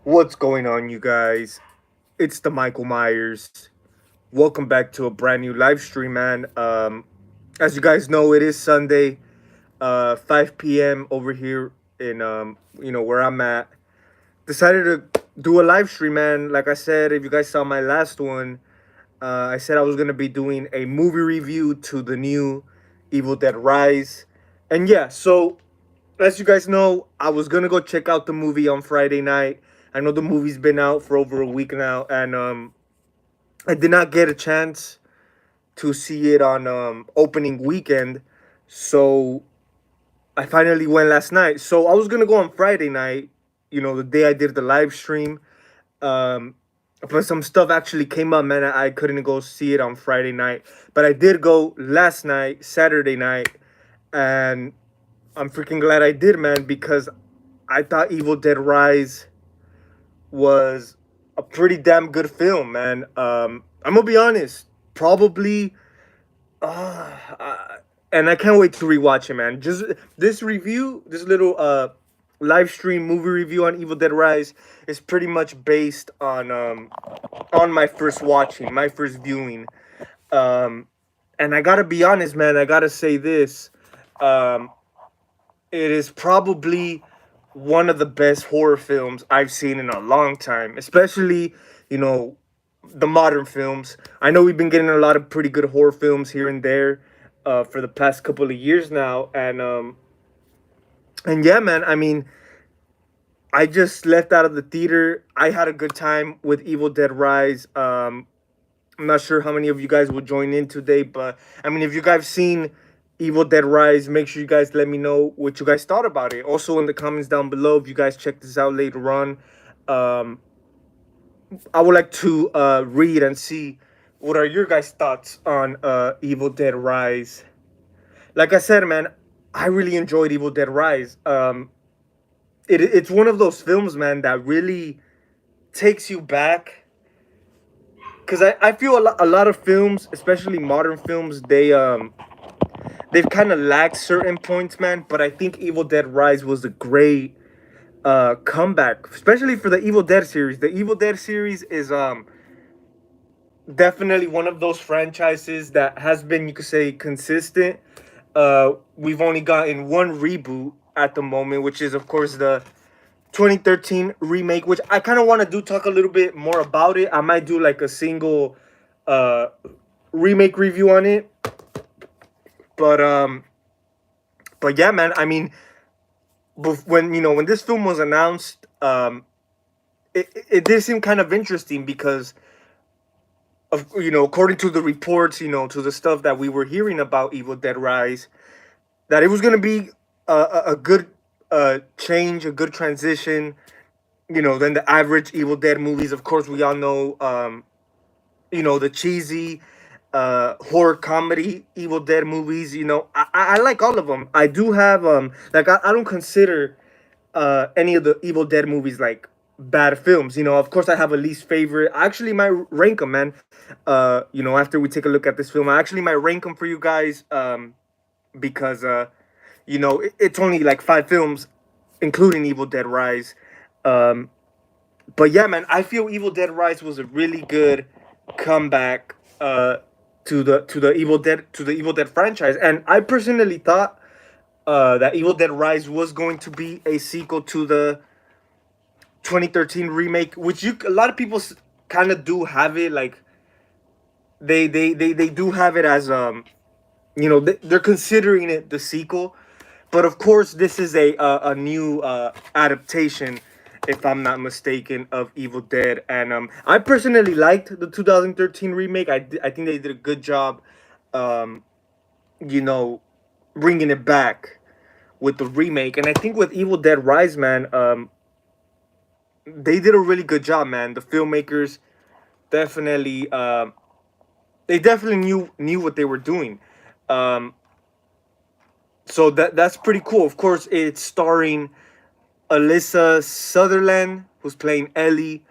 What's going on, you guys? It's the Michael Myers. Welcome back to a brand new live stream, man. As you guys know, it is Sunday, 5 p.m. over here in where I'm at. Decided to do a live stream, man. Like I said, if you guys saw my last one, I said I was gonna be doing a movie review to the new Evil Dead Rise, and yeah, so as you guys know, I was gonna go check out the movie on Friday night. I know the movie's been out for over a week now, and I did not get a chance to see it on opening weekend, so I finally went last night. So I was gonna go on Friday night, the day I did the live stream. Um, but some stuff actually came up, man. I couldn't go see it on Friday night, but I did go last night, Saturday night, and I'm freaking glad I did, man, because I thought Evil Dead Rise was a pretty damn good film, man. I'm gonna be honest, probably, uh, uh, and I can't wait to rewatch it, man. Just this review, this little live stream movie review on Evil Dead Rise is pretty much based on my first watching, my first viewing. Um, and I gotta be honest, man. I gotta say this. Um, it is probably one of the best horror films I've seen in a long time, especially, you know, the modern films. I know we've been getting a lot of pretty good horror films here and there for the past couple of years now, and yeah, man. I mean, I just left out of the theater. I had a good time with Evil Dead Rise. I'm not sure how many of you guys will join in today, but I mean, if you guys seen Evil Dead Rise, make sure you guys let me know what you guys thought about it. Also in the comments down below, if you guys check this out later on, um, I would like to read and see what are your guys' thoughts on Evil Dead Rise. Like I said, man, I really enjoyed Evil Dead Rise. It's one of those films, man, that really takes you back. Cause I feel a lot of films, especially modern films, they've kind of lacked certain points, man. But I think Evil Dead Rise was a great comeback, especially for the Evil Dead series. The Evil Dead series is definitely one of those franchises that has been, you could say, consistent. We've only gotten one reboot at the moment, which is of course the 2013 remake, which I kind of want to do talk a little bit more about it. I might do like a single uh remake review on it, but yeah, man. I mean, when when this film was announced, it did seem kind of interesting because of according to the reports, to the stuff that we were hearing about Evil Dead Rise, that it was gonna be a good change, a good transition. Than the average Evil Dead movies. Of course, we all know the cheesy horror comedy Evil Dead movies. I like all of them. I do have like I don't consider any of the Evil Dead movies like bad films. Of course, I have a least favorite. I actually might rank them, man. After we take a look at this film, I actually might rank them for you guys because it's only like five films, including Evil Dead Rise. Um, but yeah, man, I feel Evil Dead Rise was a really good comeback to the Evil Dead franchise, and I personally thought that Evil Dead Rise was going to be a sequel to the 2013 remake, which a lot of people kind of do have it like they do have it as they're considering it the sequel, but of course this is a new adaptation, if I'm not mistaken, of Evil Dead. And I personally liked the 2013 remake. I think they did a good job, um, you know, bringing it back with the remake. And I think with Evil Dead Rise, man, they did a really good job, man. The filmmakers definitely, they definitely knew what they were doing. Um, so that's pretty cool. Of course, it's starring Alyssa Sutherland, who's playing Ellie.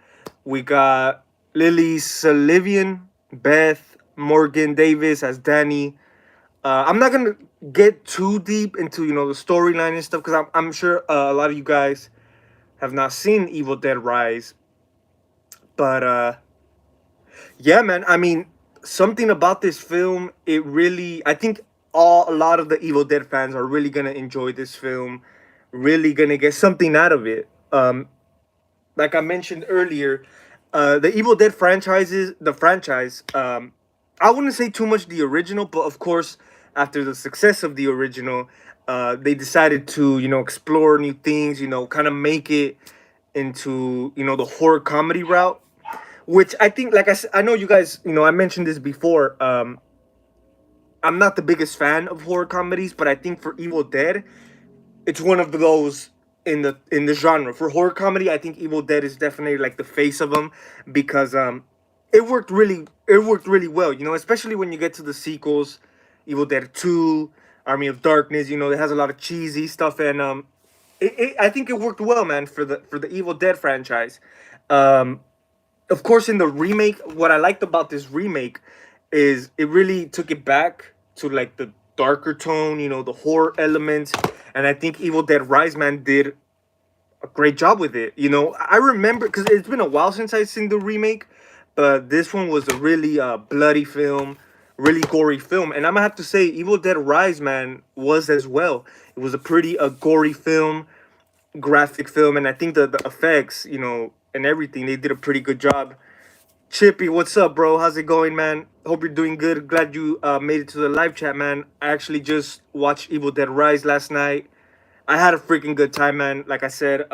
We got Lily Sullivan, Beth Morgan Davis as Danny. I'm not gonna get too deep into the storyline and stuff because I'm sure a lot of you guys have not seen Evil Dead Rise, but yeah, man. I mean, something about this film, it really, I think a lot of the Evil Dead fans are really gonna enjoy this film, really gonna get something out of it. Like I mentioned earlier, the Evil Dead franchise. I wouldn't say too much the original, but of course, after the success of the original, they decided to explore new things, kind of make it into the horror comedy route, which I think, like I know you guys, I mentioned this before. I'm not the biggest fan of horror comedies, but I think for Evil Dead, it's one of those in the genre for horror comedy. I think Evil Dead is definitely like the face of them because it worked really well. Especially when you get to the sequels, Evil Dead 2, Army of Darkness. It has a lot of cheesy stuff, and I think it worked well, man, for the Evil Dead franchise. Um, of course, in the remake, what I liked about this remake is it really took it back to like the darker tone, the horror elements, and I think Evil Dead Rise, man, did a great job with it. I remember because it's been a while since I've seen the remake, but this one was a really bloody film, really gory film, and I'm gonna have to say, Evil Dead Rise, man, was as well. It was a pretty gory film, graphic film, and I think the effects, and everything, they did a pretty good job. Chippy, what's up, bro? How's it going, man? Hope you're doing good. Glad you made it to the live chat, man. I actually just watched Evil Dead Rise last night. I had a freaking good time, man. Like I said,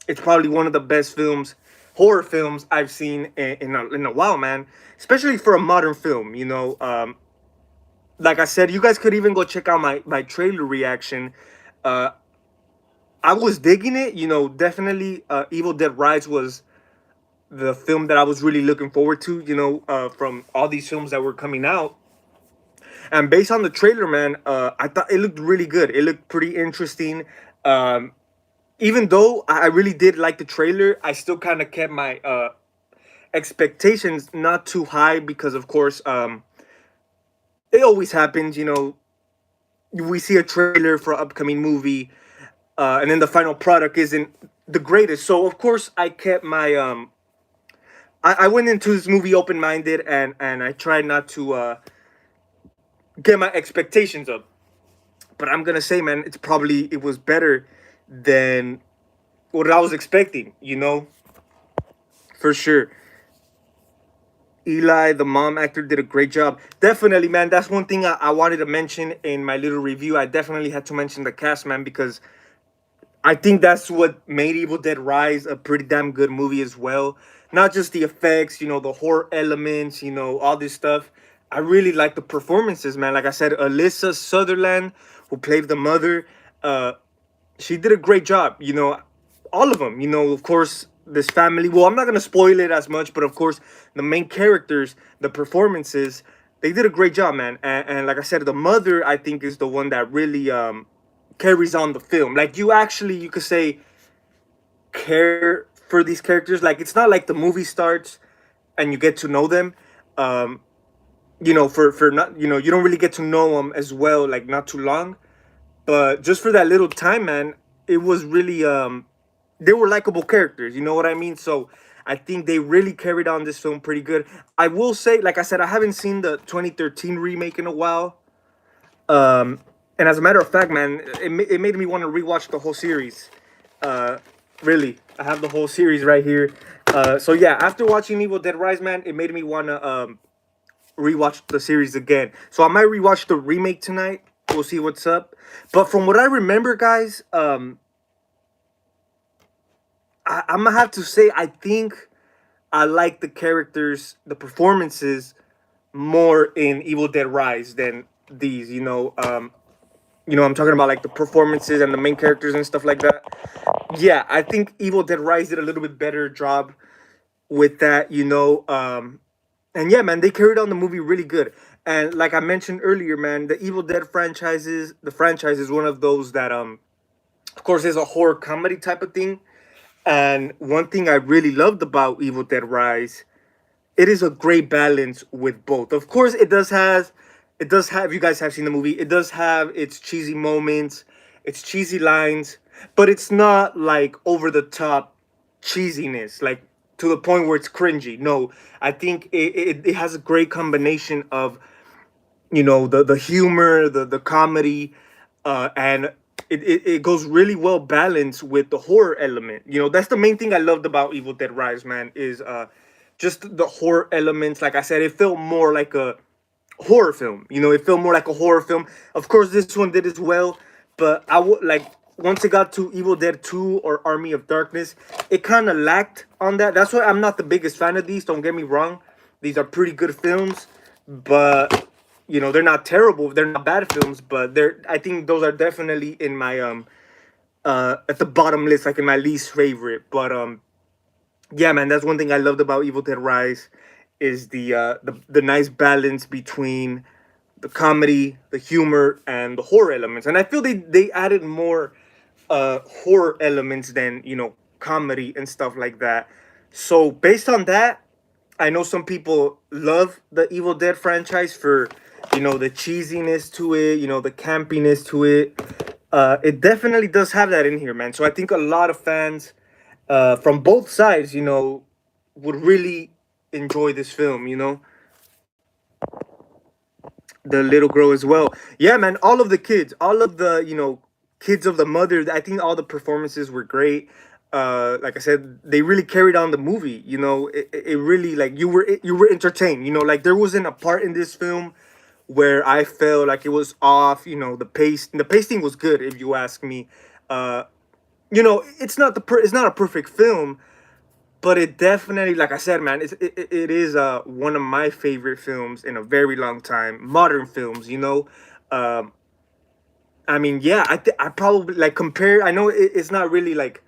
it's probably one of the best films, horror films I've seen in a while, man. Especially for a modern film, like I said, you guys could even go check out my trailer reaction. Uh, I was digging it, definitely. Evil Dead Rise was the film that I was really looking forward to, from all these films that were coming out. And based on the trailer, man, I thought it looked really good. It looked pretty interesting. Um, Even though I really did like the trailer, I still kind of kept my expectations not too high because, of course, it always happens. We see a trailer for an upcoming movie, and then the final product isn't the greatest. So, of course, I kept my I went into this movie open minded, and I tried not to get my expectations up. But I'm gonna say, man, it was better than what I was expecting. For sure. Eli, the mom actor, did a great job. Definitely, man. That's one thing I wanted to mention in my little review. I definitely had to mention the cast, man, because I think that's what made Evil Dead Rise a pretty damn good movie as well. Not just the effects, the horror elements, all this stuff. I really like the performances, man. Like I said, Alyssa Sutherland, who played the mother, uh, she did a great job. All of them. Of course, this family. Well, I'm not gonna spoil it as much, but of course, the main characters, the performances, they did a great job, man. And like I said, the mother, I think, is the one that really carries on the film. Like you could say, care for these characters. Like it's not like the movie starts and you get to know them. Um, for not, you don't really get to know them as well, like not too long. But just for that little time, man, it was really they were likable characters. You know what I mean? So I think they really carried on this film pretty good. I will say, like I said, I haven't seen the 2013 remake in a while. Um, and as a matter of fact, man, it made me want to rewatch the whole series. Uh, really, I have the whole series right here. So yeah, after watching Evil Dead Rise, man, it made me want to rewatch the series again. So I might rewatch the remake tonight. We'll see what's up. But from what I remember, guys, I'm gonna have to say I think I like the characters, the performances more in Evil Dead Rise than these. I'm talking about like the performances and the main characters and stuff like that. Yeah, I think Evil Dead Rise did a little bit better job with that. And yeah, man, they carried on the movie really good. And like I mentioned earlier, man, the Evil Dead the franchise is one of those that of course, is a horror comedy type of thing. And one thing I really loved about Evil Dead Rise, it is a great balance with both. Of course, it does have, you guys have seen the movie, it does have its cheesy moments, its cheesy lines. but it's not like over the top cheesiness, like to the point where it's cringy. No, I think it has a great combination of, you know, the humor, the comedy, and it goes really well balanced with the horror element. You know, that's the main thing I loved about Evil Dead Rise, man, is just the horror elements. Like I said, it felt more like a horror film. You know, it felt more like a horror film. Of course, this one did as well, but I would like, once it got to Evil Dead 2 or Army of Darkness, it kind of lacked on that. That's why I'm not the biggest fan of these. Don't get me wrong; these are pretty good films, but you know they're not terrible. They're not bad films, but they're. I think those are definitely in my at the bottom list, like in my least favorite. But yeah, man, that's one thing I loved about Evil Dead Rise is the nice balance between the comedy, the humor, and the horror elements. And I feel they added more horror elements than, you know, comedy and stuff like that. So based on that, I know some people love the Evil Dead franchise for, you know, the cheesiness to it, you know, the campiness to it. It definitely does have that in here, man. So I think a lot of fans from both sides, you know, would really enjoy this film. You know, the little girl as well. Yeah, man. All of the kids, all of the, you know, kids of the mother. I think all the performances were great. Like I said, they really carried on the movie. You know, it really, like, you were entertained. You know, like there wasn't a part in this film where I felt like it was off. You know, the pacing was good, if you ask me. Uh, you know, it's not a perfect film, but it definitely, like I said, man, it is one of my favorite films in a very long time. Modern films, you know. Um, I mean, yeah, I probably like compare. I know it's not really like,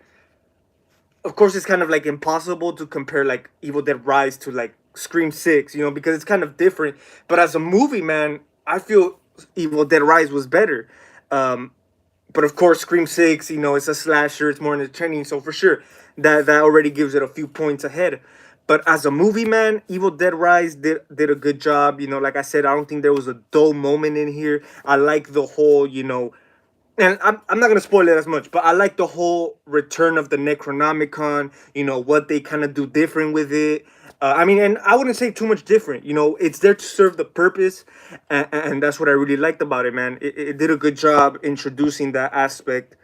of course, it's kind of like impossible to compare like Evil Dead Rise to like Scream Six, you know, because it's kind of different. But as a movie, man, I feel Evil Dead Rise was better. Um, but of course, Scream Six, you know, it's a slasher, it's more entertaining, so for sure, that already gives it a few points ahead. But as a movie, man, Evil Dead Rise did a good job. You know, like I said, I don't think there was a dull moment in here. I like the whole, you know, and I'm not gonna spoil it as much, but I like the whole return of the Necronomicon. You know what they kind of do different with it. I mean, and I wouldn't say too much different. You know, it's there to serve the purpose, and that's what I really liked about it, man. It did a good job introducing that aspect.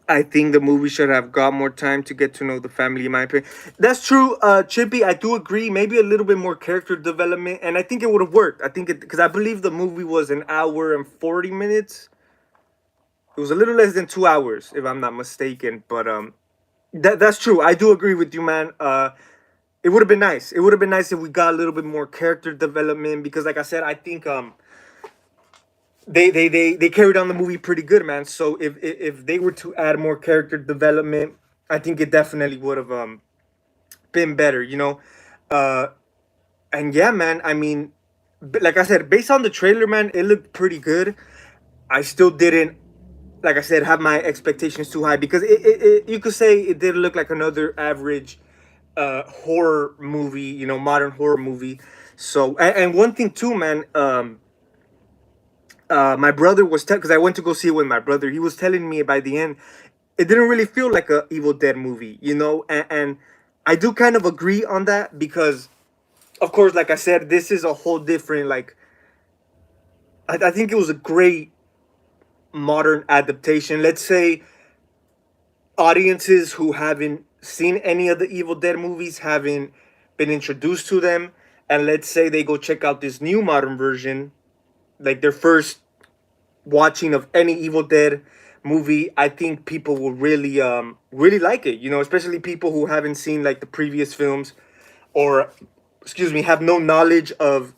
I think the movie should have got more time to get to know the family, in my opinion. That's true, Chippy. I do agree. Maybe a little bit more character development, and I think it would have worked. I think it because I believe the movie was an hour and 40 minutes. It was a little less than 2 hours, if I'm not mistaken. But that's true. I do agree with you, man. It would have been nice. It would have been nice if we got a little bit more character development because, like I said, I think they carried on the movie pretty good, man. So if they were to add more character development, I think it definitely would have been better, you know. Uh, and yeah, man. I mean, like I said, based on the trailer, man, it looked pretty good. I still didn't, like I said, have my expectations too high because you could say it did look like another average horror movie, you know, modern horror movie. So and one thing too, man. My brother was because I went to go see it with my brother. He was telling me by the end, it didn't really feel like a Evil Dead movie, you know, and I do kind of agree on that because, of course, like I said, this is a whole different like. I think it was a great modern adaptation. Let's say audiences who haven't seen any of the Evil Dead movies haven't been introduced to them, and let's say they go check out this new modern version, like their first watching of any Evil Dead movie. I think people will really like it. You know, especially people who haven't seen like the previous films, or excuse me, have no knowledge of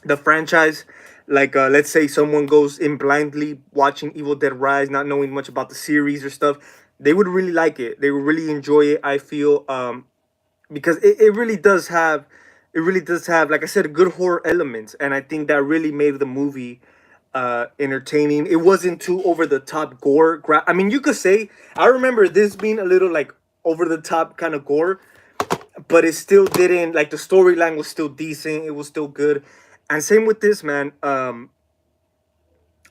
the franchise. Like let's say someone goes in blindly watching Evil Dead Rise, not knowing much about the series or stuff. They would really like it. They would really enjoy it. I feel because it really does have, like I said, good horror elements, and I think that really made the movie entertaining. It wasn't too over the top gore. I mean, you could say I remember this being a little like over the top kind of gore, but it still didn't, like, the storyline was still decent. It was still good, and same with this, man.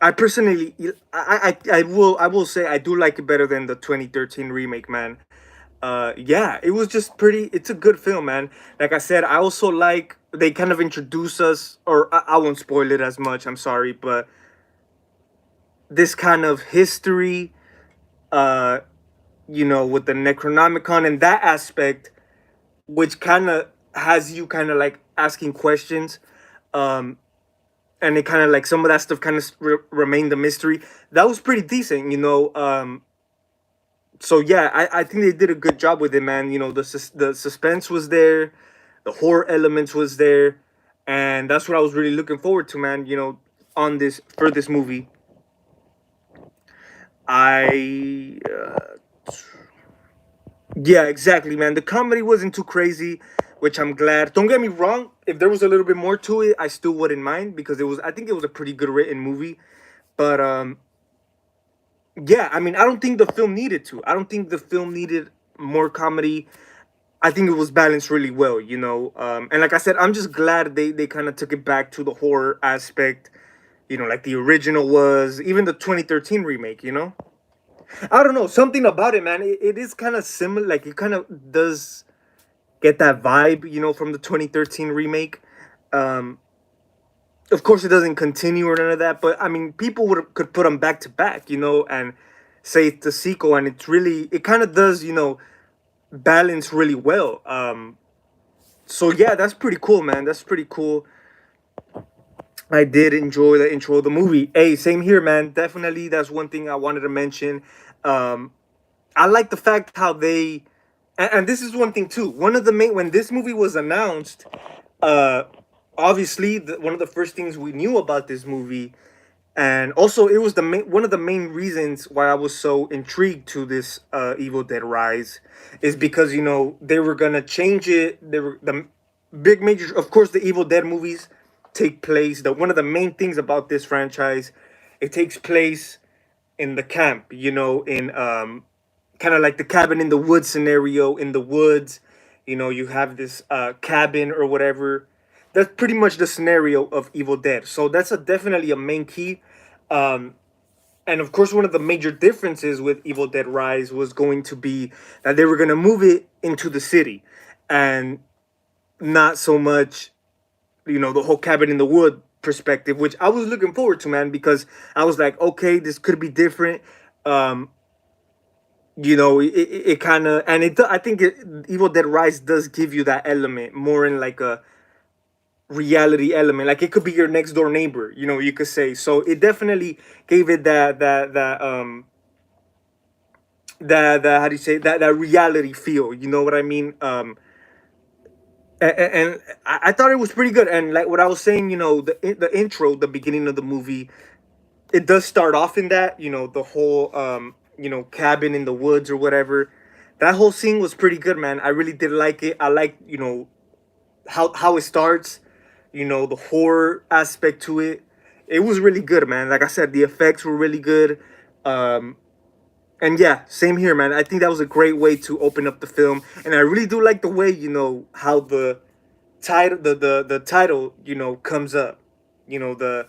I personally, I will say I do like it better than the 2013 remake, man. Yeah, it was just pretty. It's a good film, man. Like I said, I also like they kind of introduce us, or I won't spoil it as much. I'm sorry, but this kind of history, uh, with the Necronomicon and that aspect, which kind of has you kind of like asking questions. Um, and it kind of like some of that stuff kind of remained a mystery. That was pretty decent. So yeah, I think they did a good job with it, man. The suspense was there, the horror elements was there, and that's what I was really looking forward to, man. On this for this movie, I yeah, exactly, man. The comedy wasn't too crazy, which I'm glad. Don't get me wrong. If there was a little bit more to it, I still wouldn't mind because it was. I think it was a pretty good written movie. But yeah, I mean, I don't think the film needed to. I don't think the film needed more comedy. I think it was balanced really well. And like I said, I'm just glad they kind of took it back to the horror aspect. Like the original was, even the 2013 remake. I don't know, something about it, man. It is kind of similar. Like it kind of does get that vibe, from the 2013 remake. Um, of course, it doesn't continue or none of that, but I mean, people could put them back to back, and say it's the sequel, and it kind of does, balance really well. So yeah, that's pretty cool, man. That's pretty cool. I did enjoy the intro of the movie. Hey, same here, man. Definitely, that's one thing I wanted to mention. Um, I like the fact how and this is one thing too. One of the main when this movie was announced, uh, obviously one of the first things we knew about this movie, and also it was one of the main reasons why I was so intrigued to this Evil Dead Rise, is because they were gonna change it. They were the big major, of course, the Evil Dead movies take place. The one of the main things about this franchise, it takes place in the camp. In kind of like the cabin in the woods scenario in the woods. You have this cabin or whatever. That's pretty much the scenario of Evil Dead. So that's definitely a main key. Um, and of course, one of the major differences with Evil Dead Rise was going to be that they were going to move it into the city, and not so much, the whole cabin in the wood perspective, which I was looking forward to, man, because I was like, okay, this could be different. Um, it kind of, and I think Evil Dead Rise does give you that element more in like a reality element. Like it could be your next door neighbor, you could say. So it definitely gave it that how do you say, that reality feel. You know what I mean? And I thought it was pretty good. And like what I was saying, the intro, the beginning of the movie, it does start off in that, the whole cabin in the woods or whatever. That whole scene was pretty good, man. I really did like it. I like, how it starts, the horror aspect to it. It was really good, man. Like I said, the effects were really good. Um and yeah, same here, man. I think that was a great way to open up the film. And I really do like the way, how the title, comes up. The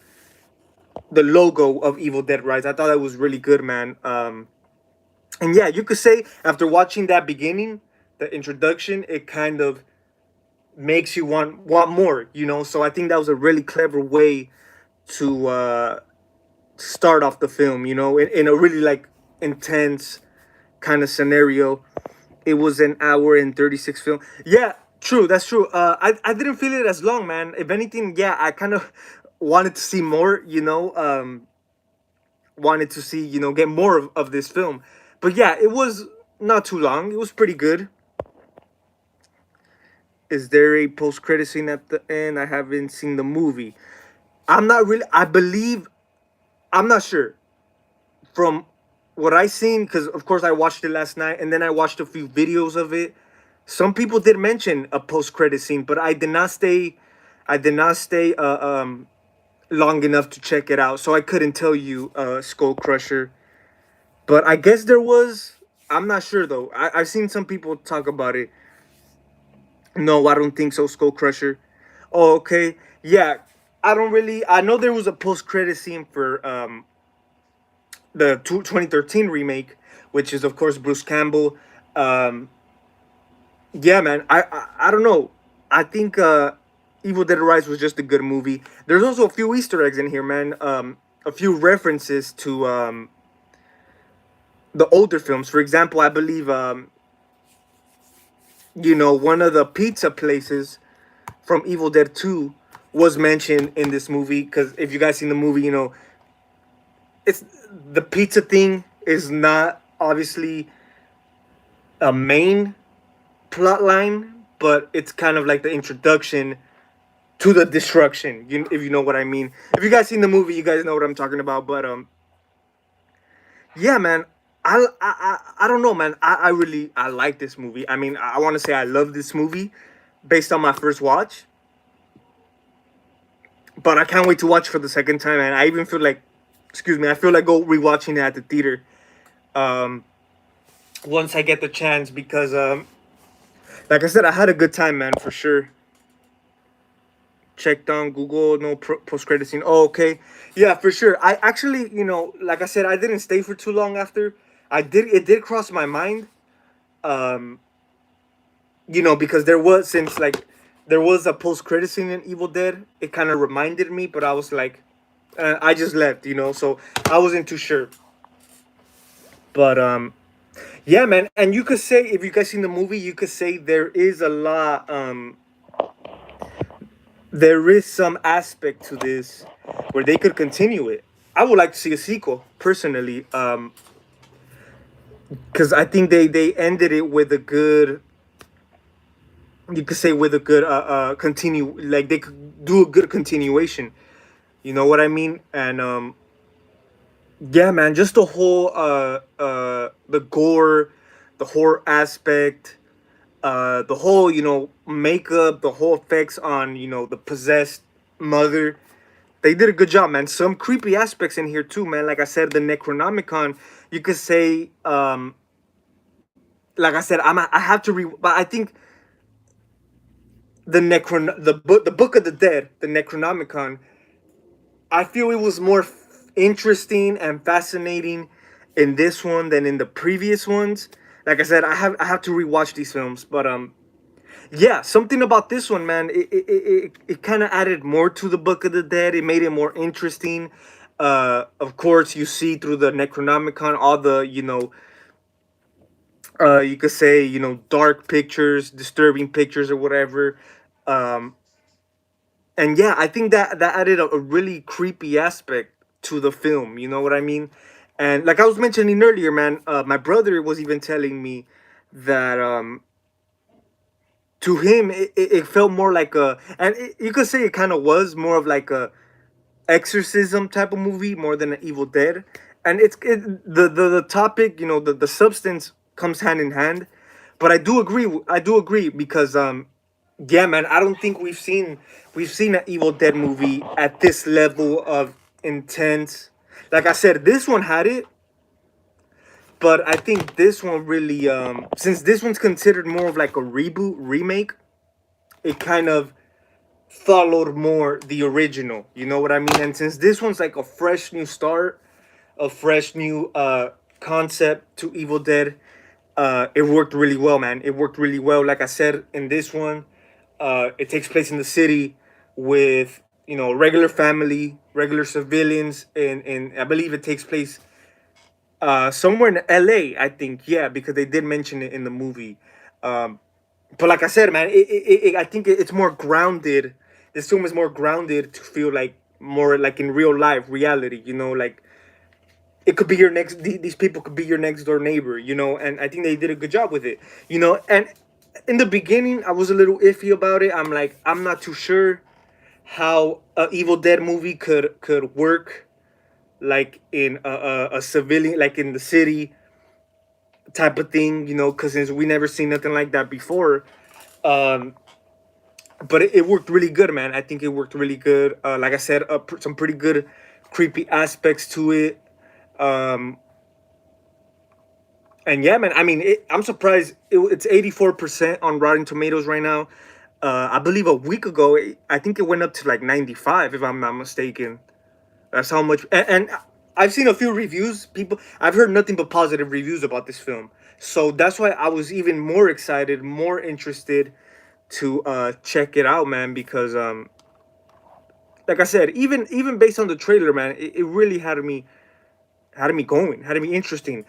logo of Evil Dead Rise. I thought that was really good, man. And yeah, you could say after watching that beginning, the introduction, it kind of makes you want more. So I think that was a really clever way to start off the film. In a really like intense kind of scenario. It was an hour and 36 film. Yeah, true. That's true. I didn't feel it as long, man. If anything, yeah, I kind of wanted to see more. Wanted to see, get more of this film. But yeah, it was not too long. It was pretty good. Is there a post credit scene at the end? I haven't seen the movie. I'm not really. I believe. I'm not sure. From what I seen, because of course I watched it last night, and then I watched a few videos of it. Some people did mention a post credit scene, but I did not stay. I did not stay long enough to check it out, so I couldn't tell you, Skull Crusher. But I guess there was. I'm not sure though. I've seen some people talk about it. No, I don't think so, Skull Crusher. Oh, okay. Yeah. I don't really. I know there was a post credit scene for the 2013 remake, which is of course Bruce Campbell. Um, yeah, man. I don't know. I think Evil Dead Rise was just a good movie. There's also a few Easter eggs in here, man. A few references to the older films. For example, I believe one of the pizza places from Evil Dead 2 was mentioned in this movie, because if you guys seen the movie, it's the pizza thing is not obviously a main plot line, but it's kind of like the introduction to the destruction. If you know what I mean. If you guys seen the movie, you guys know what I'm talking about. But yeah, man. I don't know, man. I really I like this movie. I mean, I want to say I love this movie based on my first watch, but I can't wait to watch for the second time. And I even feel like, excuse me, I feel like go rewatching it at the theater um, once I get the chance, because like I said, I had a good time, man, for sure. Checked on Google, no post credit scene. Oh, okay, yeah, for sure. I actually, like I said, I didn't stay for too long after. It did cross my mind, um, because there was a post credit scene in Evil Dead. It kind of reminded me, but I was like, I just left, so I wasn't too sure. But yeah, man, and you could say, if you guys seen the movie, you could say there is a lot. There is some aspect to this where they could continue it. I would like to see a sequel personally, because I think they ended it with a good. You could say with a good continue, like they could do a good continuation. You know what I mean? And yeah, man, just the whole the gore, the horror aspect, the whole makeup, the whole effects on the possessed mother. They did a good job, man. Some creepy aspects in here too, man. Like I said, the Necronomicon. You could say, like I said, I have to but I think the book of the dead, the Necronomicon. I feel it was more interesting and fascinating in this one than in the previous ones. Like I said, I have to rewatch these films, but yeah, something about this one, man. It kind of added more to the Book of the Dead. It made it more interesting. Of course, you see through the Necronomicon all the you could say dark pictures, disturbing pictures, or whatever. Um, and yeah, I think that added a really creepy aspect to the film. You know what I mean? And like I was mentioning earlier, man, my brother was even telling me that to him it felt more like you could say it kind of was more of like a exorcism type of movie more than an Evil Dead. And the topic, the substance comes hand in hand. But I do agree because yeah, man, I don't think we've seen an Evil Dead movie at this level of intense. Like I said, this one had it, but I think this one really, since this one's considered more of like a reboot remake, it kind of followed more the original. You know what I mean? And since this one's like a fresh new start, a fresh new concept to Evil Dead, it worked really well, man. It worked really well. Like I said, in this one, it takes place in the city with regular family, regular civilians, and I believe it takes place somewhere in LA, I think. Yeah, because they did mention it in the movie. Um, but like I said, man, I think it's more grounded. This film is more grounded to feel like more like in real life, reality. Like it could be your next. These people could be your next door neighbor. And I think they did a good job with it. And in the beginning, I was a little iffy about it. I'm like, I'm not too sure how a Evil Dead movie could work like in a civilian, like in the city type of thing. Because since we never seen nothing like that before. Um, but it worked really good, man. I think it worked really good. Like I said, some pretty good creepy aspects to it. Um, and yeah, man. I mean, I'm surprised it's 84% on Rotten Tomatoes right now. I believe a week ago, I think it went up to like 95, if I'm not mistaken. That's how much. And I've seen a few reviews. I've heard nothing but positive reviews about this film. So that's why I was even more excited, more interested to check it out, man. Because like I said, even based on the trailer, man, it really had me going, had me interesting.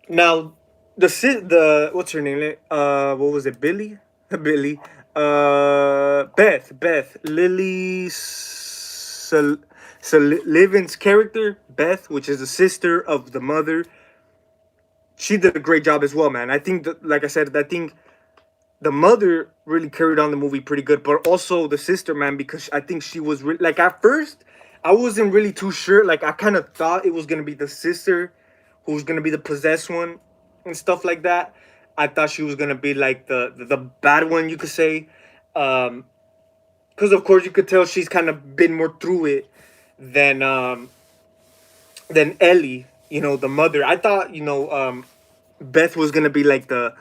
Now, the what's her name? What was it? Billy, Billy. Beth, Lily Sullivan's character, Beth, which is the sister of the mother. She did a great job as well, man. I think that, like I said, I think the mother really carried on the movie pretty good, but also the sister, man, because I think she was like at first, I wasn't really too sure. Like I kind of thought it was gonna be the sister who was gonna be the possessed one and stuff like that. I thought she was gonna be like the bad one, you could say, because of course you could tell she's kind of been more through it than Ellie, the mother. I thought Beth was gonna be like the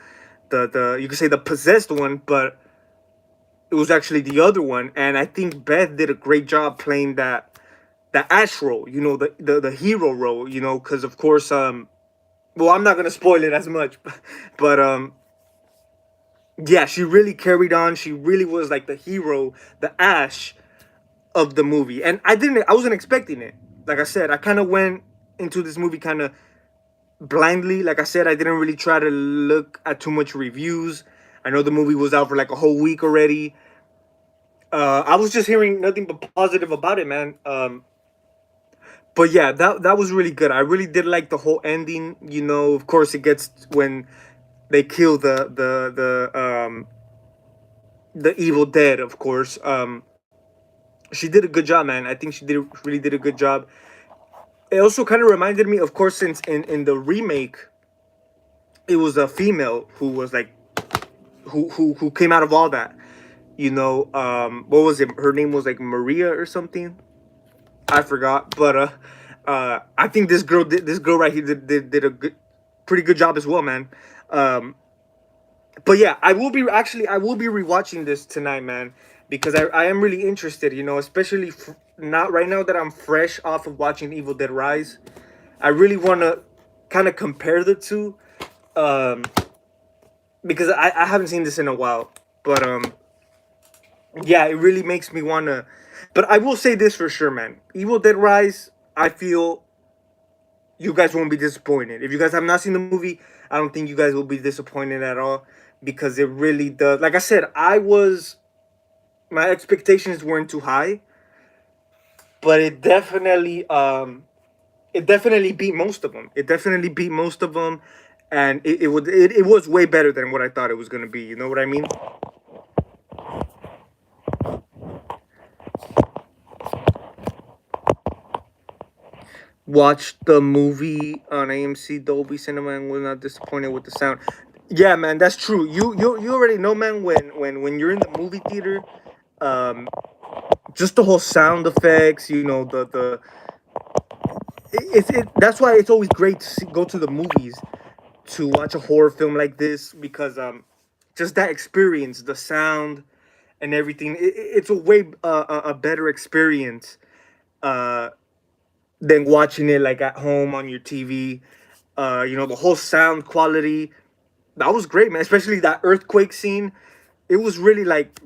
you could say the possessed one, but it was actually the other one. And I think Beth did a great job playing that the Ash role, the hero role, because of course, well, I'm not gonna spoil it as much, but yeah, she really carried on. She really was like the hero, the Ash of the movie, and I wasn't expecting it. Like I said, I kind of went into this movie kind of blindly. Like I said, I didn't really try to look at too much reviews. I know the movie was out for like a whole week already. I was just hearing nothing but positive about it, man. But yeah, that was really good. I really did like the whole ending. Of course, it gets when they kill the Evil Dead. Of course, she did a good job, man. I think she really did a good job. It also kind of reminded me, of course, since in the remake, it was a female who was like who came out of all that. What was it? Her name was like Maria or something. I forgot, but I think this girl right here did a pretty good job as well, man. Um, but yeah, I will be rewatching this tonight, man, because I am really interested. Especially not right now that I'm fresh off of watching Evil Dead Rise. I really want to kind of compare the two, um, because I haven't seen this in a while. But yeah, it really makes me want to. But I will say this for sure, man. Evil Dead Rise, I feel you guys won't be disappointed. If you guys have not seen the movie, I don't think you guys will be disappointed at all, because it really does. Like I said, my expectations weren't too high, but it definitely beat most of them. It definitely beat most of them, and it was way better than what I thought it was gonna be. You know what I mean? Watched the movie on AMC Dolby Cinema and was not disappointed with the sound. Yeah, man, that's true. You already know, man. When you're in the movie theater, um, just the whole sound effects. The that's why it's always great to go to the movies to watch a horror film like this, because just that experience, the sound and everything. It's a way a better experience uh than watching it like at home on your TV. The whole sound quality, that was great, man. Especially that earthquake scene. It was really like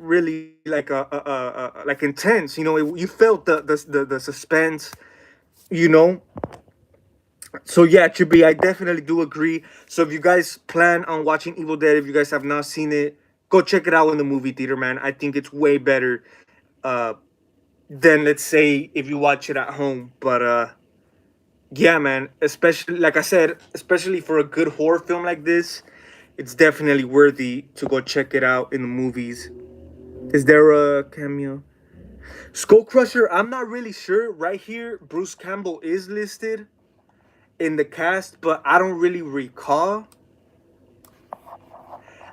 like intense. You felt the suspense. You know. So yeah, Chibi, I definitely do agree. So if you guys plan on watching Evil Dead, if you guys have not seen it, go check it out in the movie theater, man. I think it's way better uh, than, let's say, if you watch it at home. But yeah, man. Especially, like I said, especially for a good horror film like this, it's definitely worthy to go check it out in the movies. Is there a cameo? Skull Crusher, I'm not really sure. Right here, Bruce Campbell is listed in the cast, but I don't really recall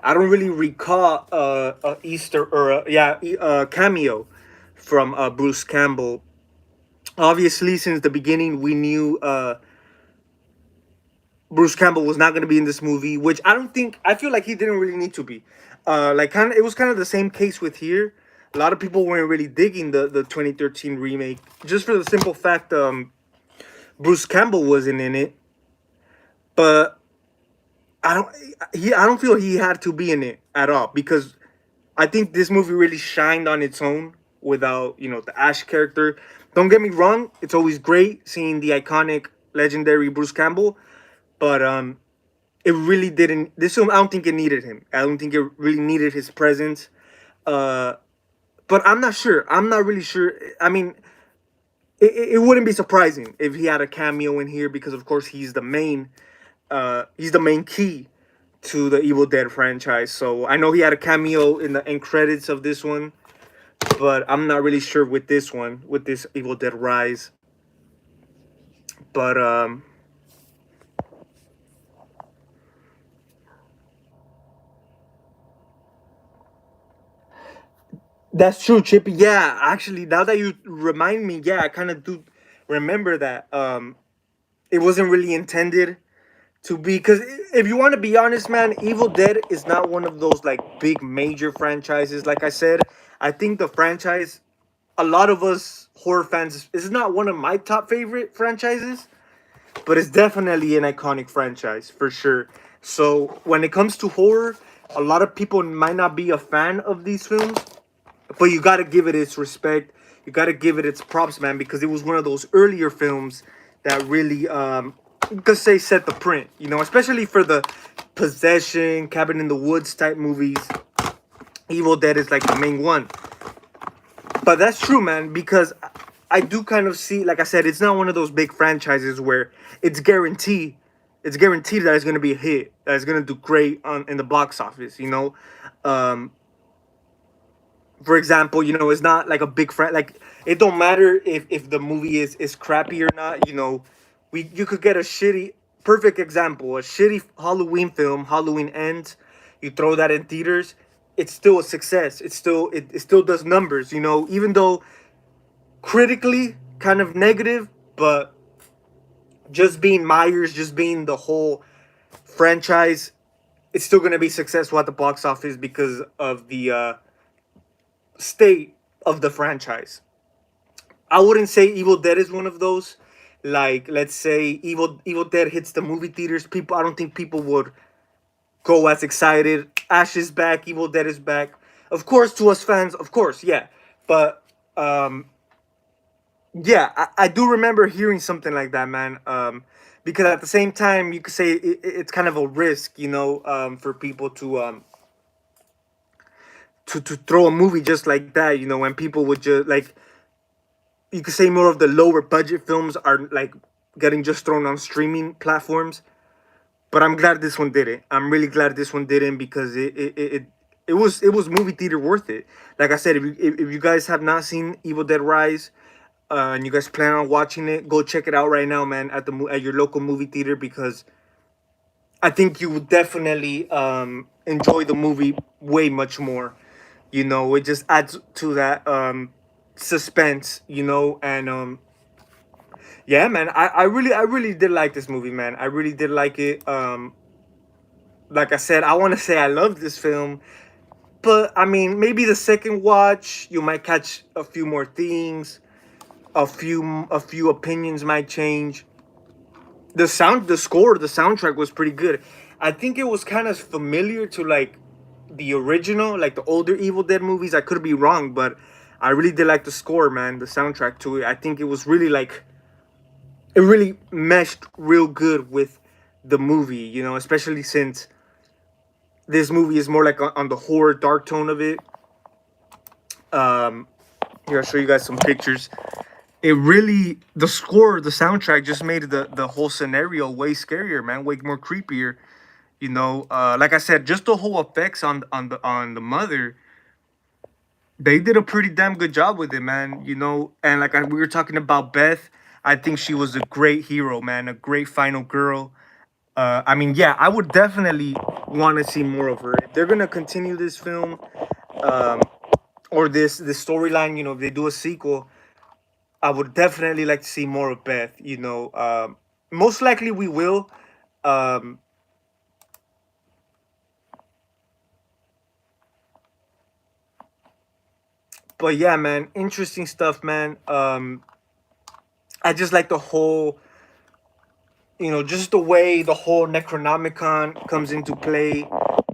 a Easter or a cameo from Bruce Campbell. Obviously, since the beginning, we knew Bruce Campbell was not going to be in this movie, which I don't think. I feel like he didn't really need to be. like kind of, it was kind of the same case with here. A lot of people weren't really digging the 2013 remake, just for the simple fact Bruce Campbell wasn't in it. But I don't I don't feel he had to be in it at all, because I think this movie really shined on its own without, the Ash character. Don't get me wrong, it's always great seeing the iconic, legendary Bruce Campbell, but it really didn't. This film, I don't think it needed him. I don't think it really needed his presence. Uh, but I'm not sure. I'm not really sure. I mean, it wouldn't be surprising if he had a cameo in here, because of course he's the main key to the Evil Dead franchise. So I know he had a cameo in the end credits of this one, but I'm not really sure with this one, with this Evil Dead Rise. But that's true, Chippy. Yeah, actually, now that you remind me, yeah, I kind of do remember that. It wasn't really intended to be, because if you want to be honest, man, Evil Dead is not one of those like big major franchises. Like I said, I think the franchise, a lot of us horror fans, is not one of my top favorite franchises, but it's definitely an iconic franchise for sure. So when it comes to horror, a lot of people might not be a fan of these films, but you got to give it its respect. You got to give it its props, man, because it was one of those earlier films that really, you could say, set the print. Especially for the possession, cabin in the woods type movies. Evil Dead is like the main one. But that's true, man, because I do kind of see, like I said, it's not one of those big franchises where it's guaranteed. It's guaranteed that it's gonna be a hit. That it's gonna do great in the box office. Um, for example, it's not like a big friend. Like, it don't matter if the movie is crappy or not. You could get a shitty, perfect example, a shitty Halloween film, Halloween Ends. You throw that in theaters, it's still a success. It still does numbers. Even though critically kind of negative, but just being Myers, just being the whole franchise, it's still gonna be successful at the box office because of the state of the franchise. I wouldn't say Evil Dead is one of those. Like, let's say Evil Dead hits the movie theaters, I don't think people would go as excited. Ash is back, Evil Dead is back. Of course, to us fans, of course, yeah. But yeah, I do remember hearing something like that, man. Because at the same time, you could say it's kind of a risk, for people to throw a movie just like that, when people would just like, you could say more of the lower budget films are like getting just thrown on streaming platforms. But I'm glad this one didn't. I'm really glad this one didn't, because it was movie theater worth it. Like I said, if you guys have not seen Evil Dead Rise, and you guys plan on watching it, go check it out right now, man, at your local movie theater, because I think you would definitely enjoy the movie way much more. It just adds to that suspense, and yeah, man, I really did like this movie, man. I really did like it. Like I said, I want to say I love this film, but I mean, maybe the second watch you might catch a few more things, a few opinions might change. The soundtrack was pretty good. I think it was kind of familiar to like the original, like the older Evil Dead movies. I could be wrong, but I really did like the score, man. The soundtrack to it. I think it was really like, it really meshed real good with the movie. Especially since this movie is more like on the horror dark tone of it. Um, Here, I'll show you guys some pictures. It really, the soundtrack just made the whole scenario way scarier, man, way more creepier. Like I said, just the whole effects on the mother, they did a pretty damn good job with it, man. And like we were talking about Beth, I think she was a great hero, man, a great final girl. I mean, yeah, I would definitely want to see more of her. If they're gonna continue this film, um, or this storyline, if they do a sequel, I would definitely like to see more of Beth. Most likely we will. Um, But yeah, man, interesting stuff, man. I just like the whole, just the way the whole Necronomicon comes into play,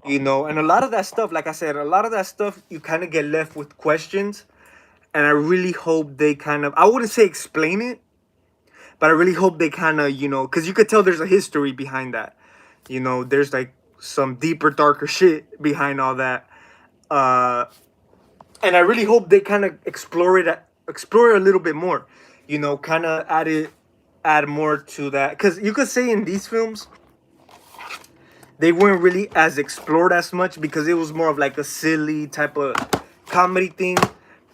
and a lot of that stuff, like I said, a lot of that stuff, you kind of get left with questions. And I really hope they kind of, I wouldn't say explain it, but I really hope they kind of, because you could tell there's a history behind that. There's like some deeper, darker shit behind all that. Uh, and I really hope they kind of explore it a little bit more. Kind of add more to that, because you could say in these films they weren't really as explored as much because it was more of like a silly type of comedy thing.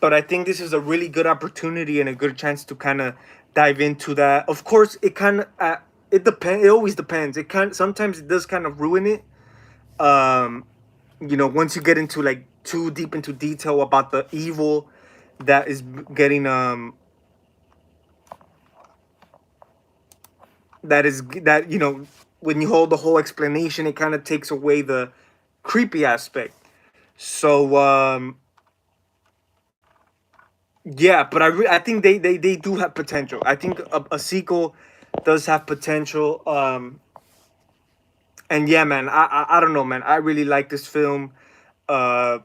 But I think this is a really good opportunity and a good chance to kind of dive into that. Of course, it kind of it depends. It always depends. It kind sometimes it does kind of ruin it. Um, once you get into like too deep into detail about the evil that is getting that when you hold the whole explanation, it kind of takes away the creepy aspect. So yeah, but I think they do have potential. I think a sequel does have potential. And yeah, man, I don't know, man. I really like this film. Uh,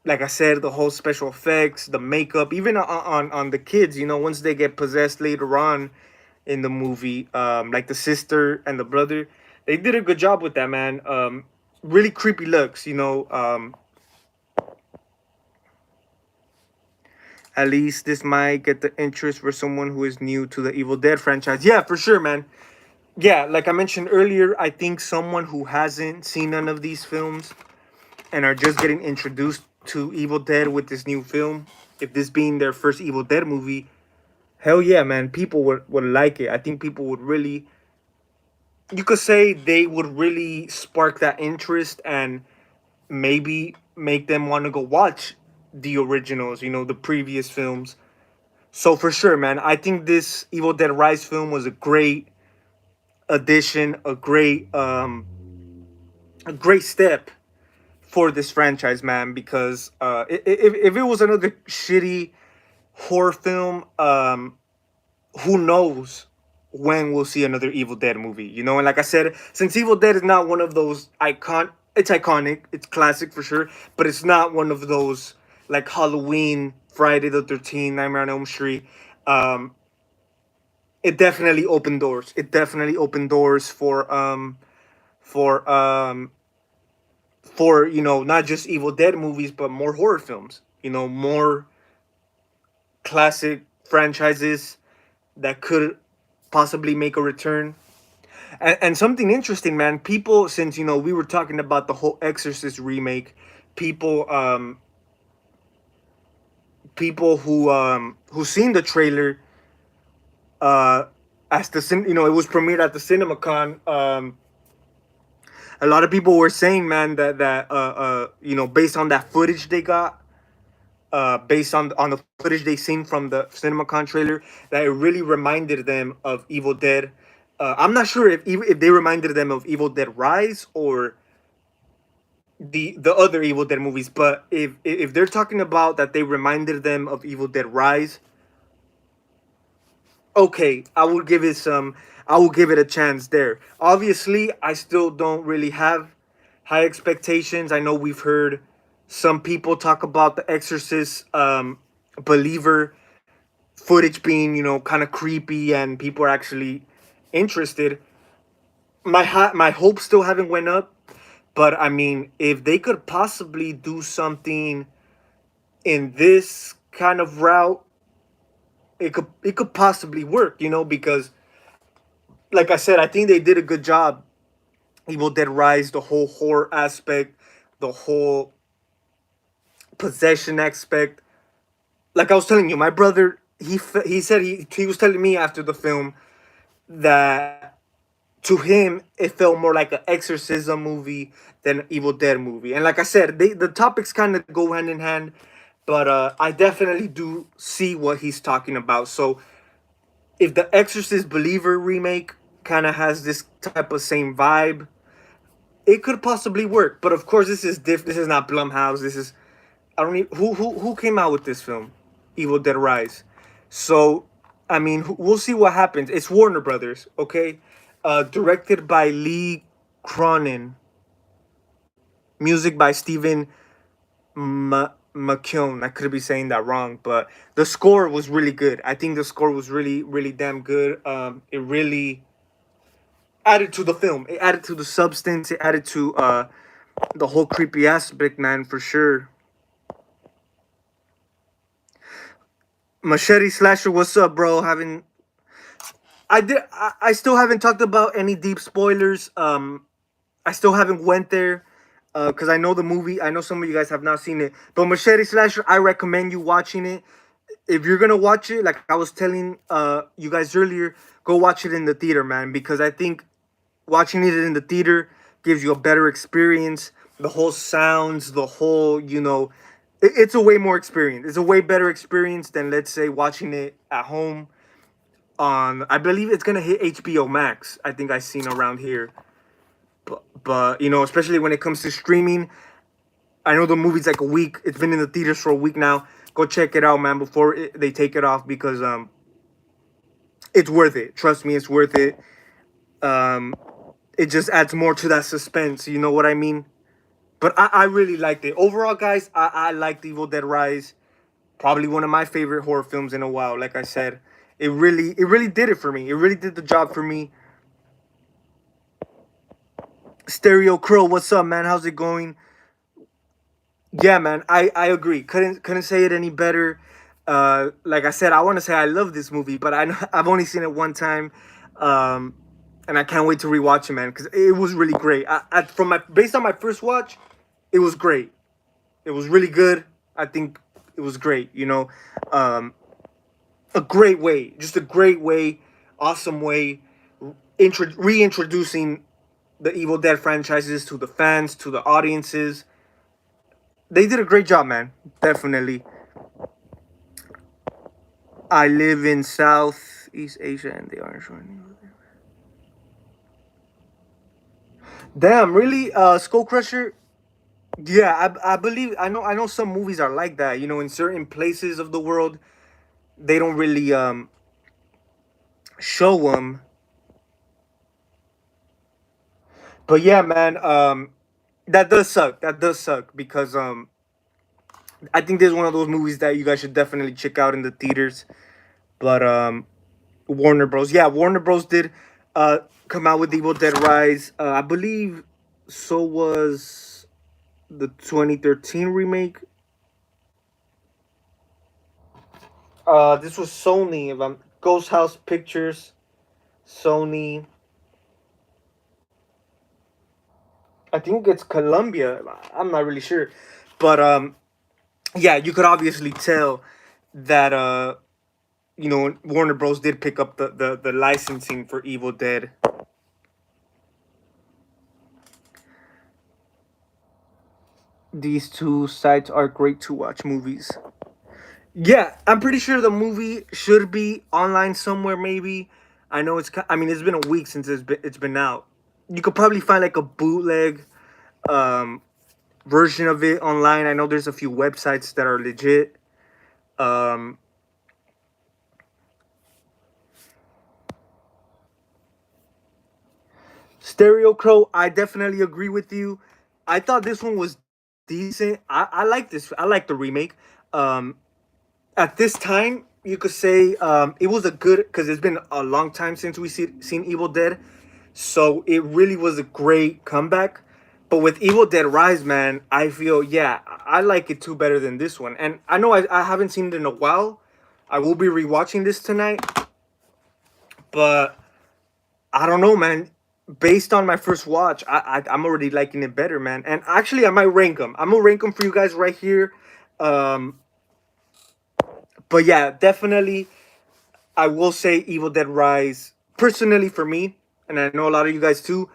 like I said, the whole special effects, the makeup, even on the kids. Once they get possessed later on in the movie, like the sister and the brother, they did a good job with that, man. Really creepy looks. At least this might get the interest for someone who is new to the Evil Dead franchise. Yeah, for sure, man. Yeah, like I mentioned earlier, I think someone who hasn't seen none of these films and are just getting introduced to Evil Dead with this new film, if this being their first Evil Dead movie, hell yeah, man, people would like it. I think people would really, you could say they would really spark that interest and maybe make them want to go watch the originals, the previous films. So for sure, man, I think this Evil Dead Rise film was a great addition, a great step for this franchise, man. Because if it was another shitty horror film, who knows when we'll see another Evil Dead movie? And like I said, since Evil Dead is not one of those it's iconic, it's classic for sure, but it's not one of those like Halloween, Friday the 13th, Nightmare on Elm Street. Um, it definitely opened doors. It definitely opened doors for not just Evil Dead movies, but more horror films. More classic franchises that could possibly make a return. And something interesting, man. People, since we were talking about the whole Exorcist remake, people people who seen the trailer, as it was premiered at the CinemaCon. A lot of people were saying, man, that based on that footage they got, based on the footage they seen from the CinemaCon trailer, that it really reminded them of Evil Dead. I'm not sure if they reminded them of Evil Dead Rise or the other Evil Dead movies, but if they're talking about that they reminded them of Evil Dead Rise, okay, I will give it a chance there. Obviously, I still don't really have high expectations. I know we've heard some people talk about the Exorcist believer footage being, kind of creepy, and people are actually interested. My hopes still haven't went up, but I mean, if they could possibly do something in this kind of route, it could possibly work, because like I said, I think they did a good job. Evil Dead Rise, the whole horror aspect, the whole possession aspect. Like I was telling you, my brother, he said he was telling me after the film that to him it felt more like an exorcism movie than an Evil Dead movie. And like I said, the topics kind of go hand in hand, but I definitely do see what he's talking about. So if the Exorcist Believer remake kind of has this type of same vibe, it could possibly work. But of course, this is not Blumhouse. This is I don't even, who came out with this film, Evil Dead Rise. So, I mean, we'll see what happens. It's Warner Brothers, okay? Directed by Lee Cronin, music by Stephen McKeown. I could be saying that wrong, but the score was really good. I think the score was really, really damn good. It really added to the film. It added to the substance. It added to the whole creepy aspect, man, for sure. Machete Slasher, what's up, bro? Haven't I still haven't talked about any deep spoilers. I still haven't went there because I know the movie. I know some of you guys have not seen it, but Machete Slasher, I recommend you watching it. If you're gonna watch it, like I was telling you guys earlier, go watch it in the theater, man, because I think watching it in the theater gives you a better experience. The whole sounds, the whole, it's a way more experience. It's a way better experience than, let's say, watching it at home on, I believe it's gonna hit HBO Max. I think I seen around here, but especially when it comes to streaming, I know the movie's like a week. It's been in the theaters for a week now. Go check it out, man, before they take it off, because it's worth it. Trust me, it's worth it. Um, it just adds more to that suspense. You know what I mean? But I really liked it overall, guys. I liked Evil Dead Rise. Probably one of my favorite horror films in a while. Like I said, it really did it for me. It really did the job for me. Stereo Crow, what's up, man? How's it going? Yeah, man, I agree. Couldn't say it any better. Like I said, I want to say I love this movie, but I know I've only seen it one time, um, and I can't wait to rewatch it, man, because it was really great. From my based on my first watch, it was great. It was really good. I think it was great. Um, a great way, just a great way, awesome way, reintroducing the Evil Dead franchises to the fans, to the audiences. They did a great job, man. Definitely. I live in Southeast Asia, and they aren't showing. Damn, really? Skull Crusher. Yeah, I believe I know some movies are like that. In certain places of the world, they don't really show them. But yeah, man, that does suck. That does suck because I think there's one of those movies that you guys should definitely check out in the theaters. But Warner Bros. Yeah, Warner Bros. Did uh come out with Evil Dead Rise. I believe so was the 2013 remake. This was Sony. If I'm Ghost House Pictures, Sony. I think it's Columbia. I'm not really sure, but yeah, you could obviously tell that Warner Bros. Did pick up the licensing for Evil Dead. These two sites are great to watch movies. Yeah, I'm pretty sure the movie should be online somewhere. Maybe I know I mean, it's been a week since it's been out. You could probably find like a bootleg um, version of it online. I know there's a few websites that are legit. Um, Stereo Crow, I definitely agree with you. I thought this one was decent. I like this. I like the remake. Um, at this time, you could say it was a good, because it's been a long time since seen Evil Dead, so it really was a great comeback. But with Evil Dead Rise, man, I feel, yeah, I like it too better than this one. And I know I haven't seen it in a while. I will be rewatching this tonight, but I don't know, man. Based on my first watch, I'm already liking it better, man. And actually, I might rank them. I'm gonna rank them for you guys right here. Um, but yeah, definitely, I will say Evil Dead Rise, personally for me, and I know a lot of you guys too,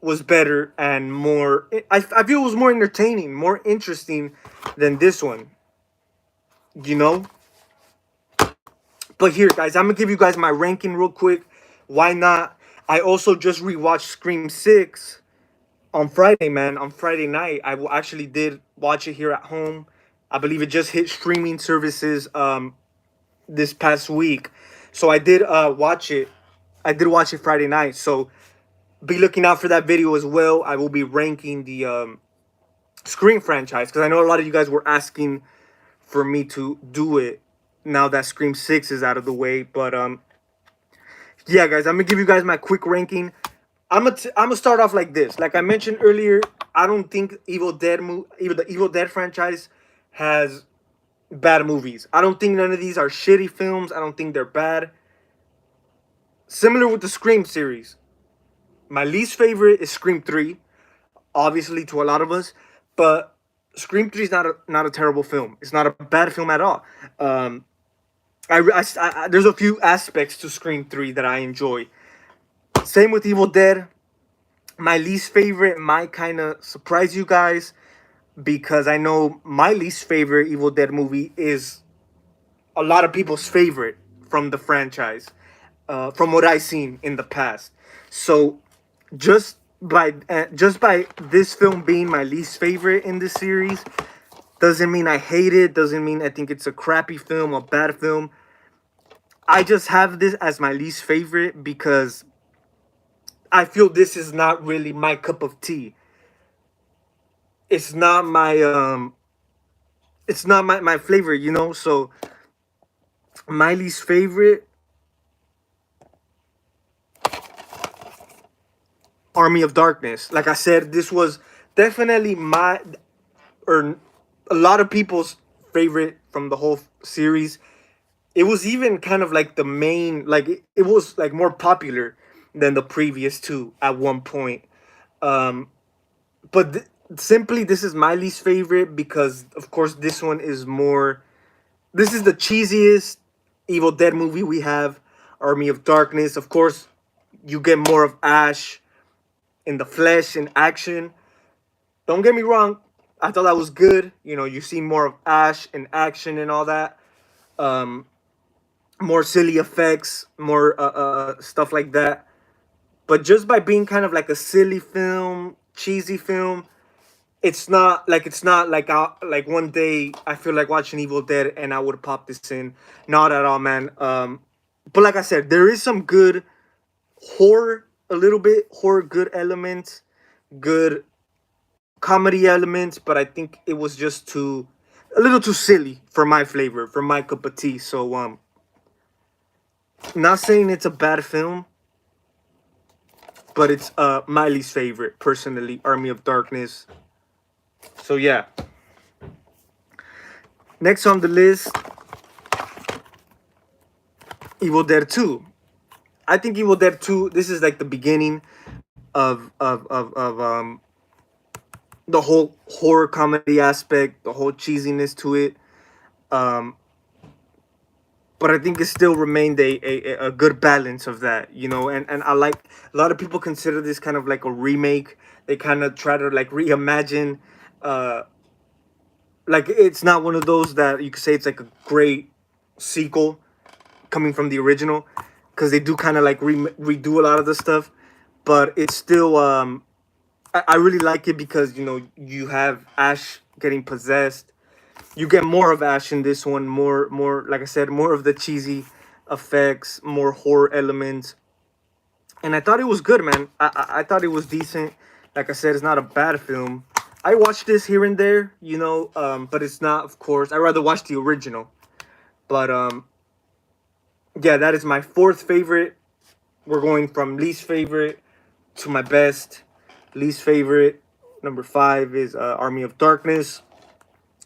was better and more. I feel it was more entertaining, more interesting than this one. You know. But here, guys, I'm gonna give you guys my ranking real quick. Why not? I also just rewatched Scream 6 on Friday, man. On Friday night, actually did watch it here at home. I believe it just hit streaming services this past week. So I did watch it. I did watch it Friday night. So be looking out for that video as well. I will be ranking the Scream franchise because I know a lot of you guys were asking for me to do it now that Scream 6 is out of the way. But yeah, guys, I'm gonna give you guys my quick ranking. I'm gonna start off like this. Like I mentioned earlier, I don't think even the Evil Dead franchise has bad movies. I don't think none of these are shitty films. I don't think they're bad. Similar with the Scream series. My least favorite is Scream 3, obviously to a lot of us, but Scream 3 is not a terrible film. It's not a bad film at all. There's a few aspects to Scream 3 that I enjoy. Same with Evil Dead. My least favorite might kind of surprise you guys because I know my least favorite Evil Dead movie is a lot of people's favorite from the franchise, from what I've seen in the past. So just by this film being my least favorite in this series doesn't mean I hate it, doesn't mean I think it's a crappy film, a bad film. I just have this as my least favorite because I feel this is not really my cup of tea. It's not my flavor, you know. So my least favorite, Army of Darkness. Like I said, this was definitely or a lot of people's favorite from the whole series. It was even kind of like the main, like it was like more popular than the previous two at one point. Um, but simply, this is my least favorite because, of course, this one is more. This is the cheesiest Evil Dead movie we have. Army of Darkness. Of course, you get more of Ash in the flesh in action. Don't get me wrong. I thought that was good. You know, you see more of Ash in action and all that. More silly effects, more stuff like that. But just by being kind of like a silly film, cheesy film, it's not like one day I feel like watching Evil Dead and I would pop this in. Not at all, man. But like I said, there is some good horror, a little bit horror, good elements, good comedy elements, but I think it was just a little too silly for my flavor, for my cup of tea. So not saying it's a bad film, but it's my least favorite personally, Army of Darkness. So yeah. Next on the list, Evil Dead 2. I think Evil Dead 2, this is like the beginning of the whole horror comedy aspect, the whole cheesiness to it. But I think it still remained a good balance of that, you know. And I like, a lot of people consider this kind of like a remake. They kind of try to like reimagine. Like it's not one of those that you could say it's like a great sequel coming from the original, because they do kind of like redo a lot of the stuff. But it's still I really like it because, you know, you have Ash getting possessed. You get more of Ash in this one, more like I said, more of the cheesy effects, more horror elements. And I thought it was good, man. I thought it was decent. Like I said, it's not a bad film. I watched this here and there, you know, but it's not, of course. I rather watch the original. But yeah, that is my fourth favorite. We're going from least favorite to my best. Least favorite, number 5 is Army of Darkness.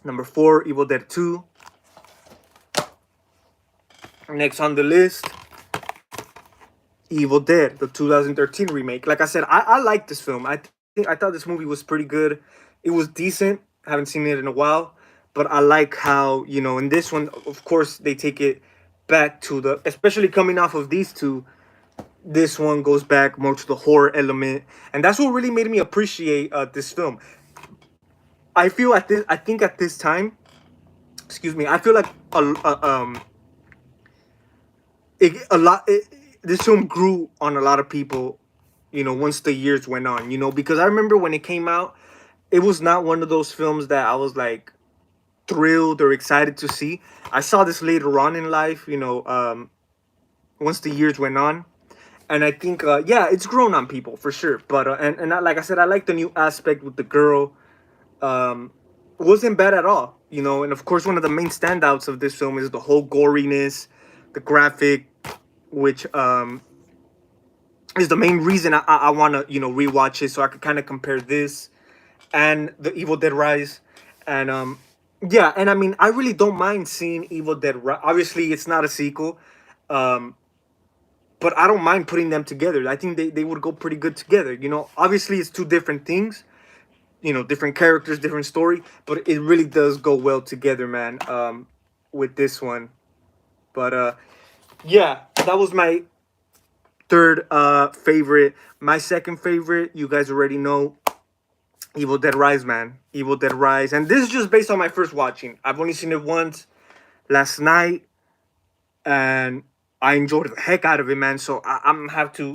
Number 4, Evil Dead 2. Next on the list, Evil Dead, the 2013 remake. Like I said, I like this film. I thought this movie was pretty good. It was decent. I haven't seen it in a while, but I like how, you know, in this one, of course, they take it back to the, especially coming off of these two, this one goes back more to the horror element, and that's what really made me appreciate this film. I think at this time, excuse me, I feel like this film grew on a lot of people, you know, once the years went on, you know, because I remember when it came out, it was not one of those films that I was like, thrilled or excited to see. I saw this later on in life, once the years went on, and I think yeah, it's grown on people for sure. But like I said, I like the new aspect with the girl. Um, wasn't bad at all, and of course, one of the main standouts of this film is the whole goriness, the graphic, which is the main reason I want to rewatch it so I could kind of compare this and the Evil Dead Rise, and yeah, and I mean I really don't mind seeing Evil Dead Rise. Obviously, it's not a sequel, um, but I don't mind putting them together. I think they would go pretty good together. Obviously it's two different things, different characters, different story, but it really does go well together, man. With this one, but yeah, that was my third favorite. My second favorite, you guys already know, Evil Dead Rise, man. Evil Dead Rise. And this is just based on my first watching. I've only seen it once last night, and I enjoyed the heck out of it, man. So I'm gonna have to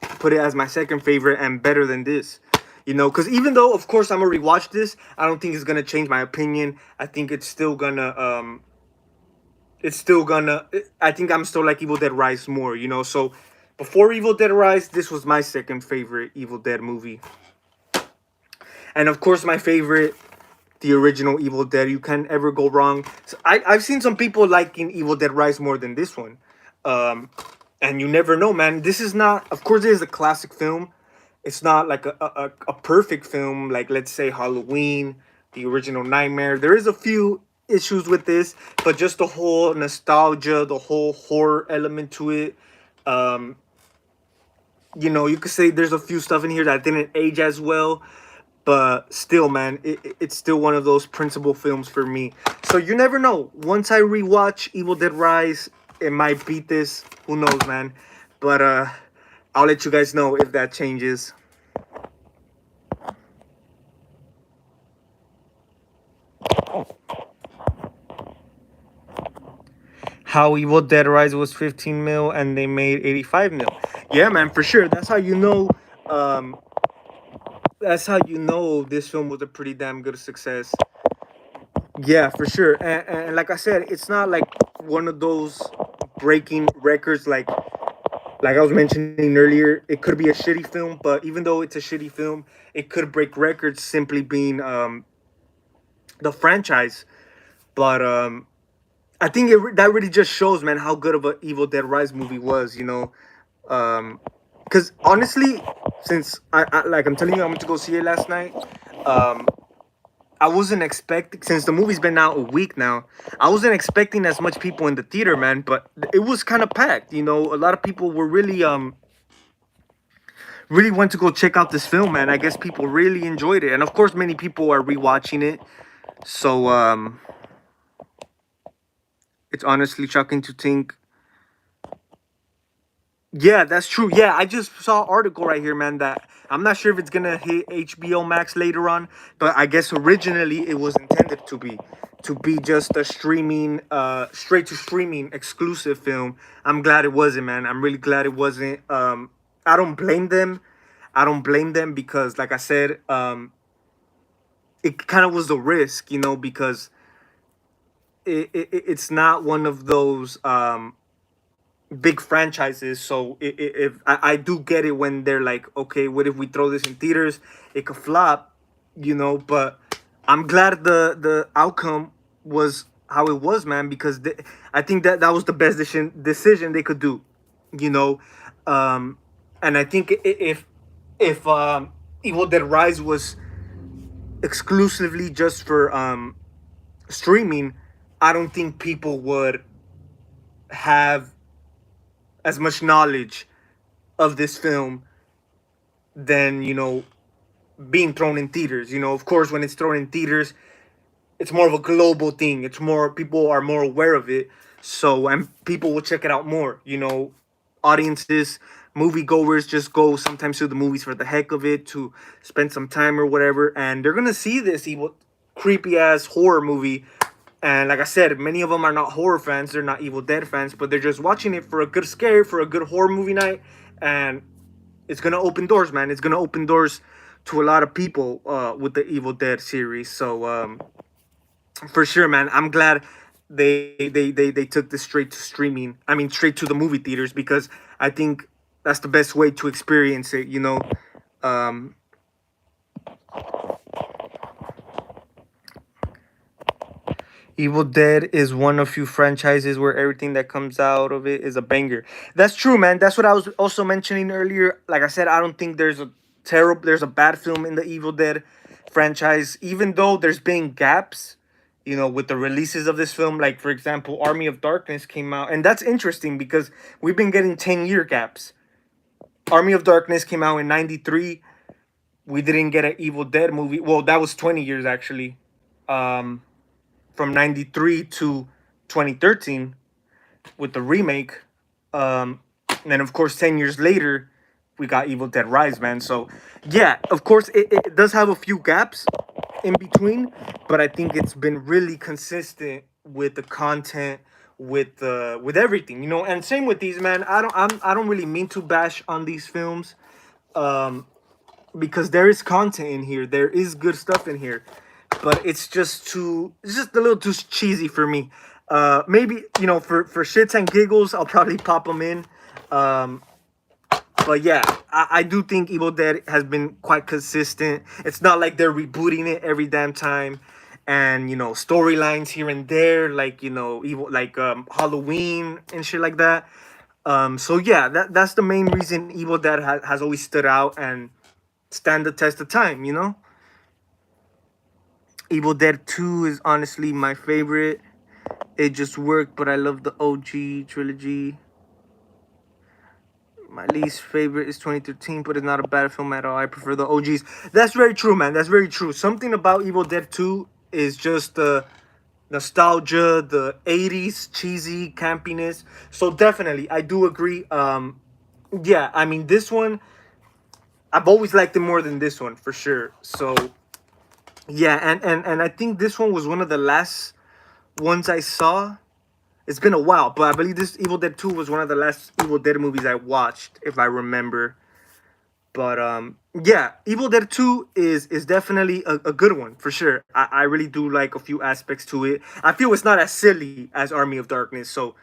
put it as my second favorite and better than this. Because even though, of course, I'm gonna rewatch this, I don't think it's gonna change my opinion. I think it's still gonna I think I'm still like Evil Dead Rise more, So before Evil Dead Rise, this was my second favorite Evil Dead movie. And of course, my favorite, the original Evil Dead. You can't ever go wrong. So I've seen some people liking Evil Dead Rise more than this one. Um, and you never know, man. This is not, of course, it is a classic film. It's not like a perfect film, like, let's say, Halloween, the original Nightmare. There is a few issues with this, but just the whole nostalgia, the whole horror element to it. Um, you could say there's a few stuff in here that didn't age as well, but still, man, it's still one of those principal films for me. So you never know. Once I rewatch Evil Dead Rise, it might beat this. Who knows, man? But I'll let you guys know if that changes. How Evil Dead Rise was 15 mil and they made 85 mil. Yeah, man, for sure. That's how you know. Um, that's how you know this film was a pretty damn good success. Yeah, for sure. And like I said, it's not like one of those breaking records like I was mentioning earlier. It could be a shitty film, but even though it's a shitty film, it could break records simply being the franchise. But I think that really just shows, man, how good of a Evil Dead Rise movie was. Because honestly, since like I'm telling you, I went to go see it last night. Um, I wasn't expecting, since the movie's been out a week now, I wasn't expecting as much people in the theater, man. But it was kind of packed. A lot of people were really went to go check out this film, man. I guess people really enjoyed it, and of course, many people are rewatching it. So it's honestly shocking to think. Yeah, that's true. Yeah, I just saw an article right here, man, that I'm not sure if it's gonna hit HBO Max later on, but I guess originally it was intended to be just a streaming, straight to streaming exclusive film. I'm glad it wasn't, man. I'm really glad it wasn't. I don't blame them. I don't blame them because, like I said, it kind of was a risk, because it's not one of those big franchises. So if I do get it when they're like, okay, what if we throw this in theaters? It could flop, But I'm glad the outcome was how it was, man, because I think that was the best decision they could do, you know. Um, and I think if Evil Dead Rise was exclusively just for streaming, I don't think people would have as much knowledge of this film than being thrown in theaters. Of course, when it's thrown in theaters, it's more of a global thing. It's more, people are more aware of it, so, and people will check it out more. Audiences, moviegoers just go sometimes to the movies for the heck of it, to spend some time or whatever, and they're gonna see this evil, creepy ass horror movie. And like I said, many of them are not horror fans. They're not Evil Dead fans, but they're just watching it for a good scare, for a good horror movie night. And it's gonna open doors, man. It's gonna open doors to a lot of people with the Evil Dead series. So For sure, man. I'm glad they took this straight to streaming. I mean, straight to the movie theaters, because I think that's the best way to experience it. Um, Evil Dead is one of few franchises where everything that comes out of it is a banger. That's true, man. That's what I was also mentioning earlier. Like I said, I don't think there's a bad film in the Evil Dead franchise, even though there's been gaps, with the releases of this film. Like, for example, Army of Darkness came out, and that's interesting because we've been getting 10-year gaps. Army of Darkness came out in 93. We didn't get an Evil Dead movie. Well, that was 20 years actually. Um from 93 to 2013 with the remake. And then, of course, 10 years later, we got Evil Dead Rise, man. So, yeah, of course, it does have a few gaps in between, but I think it's been really consistent with the content, with everything, And same with these, man. I don't really mean to bash on these films, um, because there is content in here. There is good stuff in here, but it's just a little too cheesy for me. Maybe, for shits and giggles, I'll probably pop them in. Um, but yeah, I do think Evil Dead has been quite consistent. It's not like they're rebooting it every damn time, and storylines here and there, like evil, like Halloween and shit like that. So yeah, that's the main reason Evil Dead has always stood out and stand the test of time. Evil Dead 2 is honestly my favorite. It just worked, but I love the OG trilogy. My least favorite is 2013, but it's not a bad film at all. I prefer the OGs. That's very true, man. That's very true. Something about Evil Dead 2 is just the nostalgia, the 80s cheesy campiness. So definitely, I do agree. Yeah, I mean, this one, I've always liked it more than this one, for sure. So yeah, and I think this one was one of the last ones I saw. It's been a while, but I believe this Evil Dead 2 was one of the last Evil Dead movies I watched, if I remember. But yeah, Evil Dead 2 is definitely a good one, for sure. I really do like a few aspects to it. I feel it's not as silly as Army of Darkness, so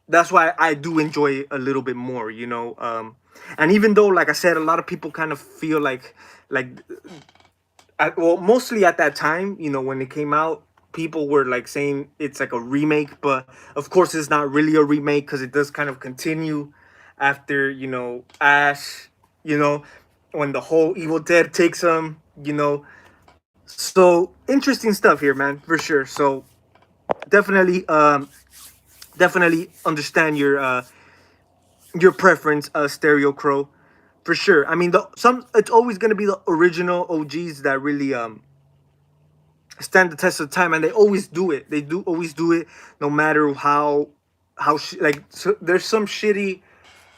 that's why I do enjoy it a little bit more. And even though, like I said, a lot of people kind of feel like well, mostly at that time, when it came out, people were like saying it's like a remake, but of course it's not really a remake because it does kind of continue after, Ash, you know, when the whole Evil Dead takes him. So interesting stuff here, man, for sure. So definitely, definitely understand your preference, Stereo Crow, for sure. I mean, the some it's always gonna be the original OGs that really stand the test of time, and they always do it. They do always do it, no matter like, so there's some shitty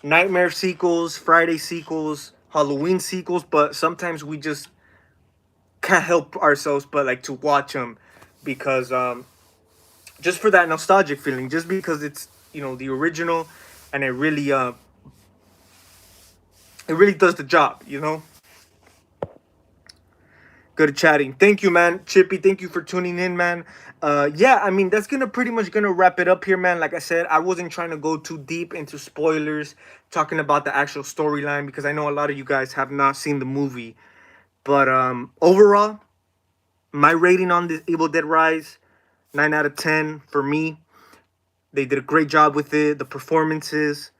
Nightmare sequels, Friday sequels, Halloween sequels, but sometimes we just can't help ourselves but like to watch them because just for that nostalgic feeling, just because it's the original, and it really does the job. Good chatting. Thank you, man. Chippy, thank you for tuning in, man. Yeah, I mean, that's gonna pretty much gonna wrap it up here, man. Like I said, I wasn't trying to go too deep into spoilers, talking about the actual storyline, because I know a lot of you guys have not seen the movie. But overall, my rating on this Evil Dead Rise, 9 out of 10 for me. They did a great job with it. The performances,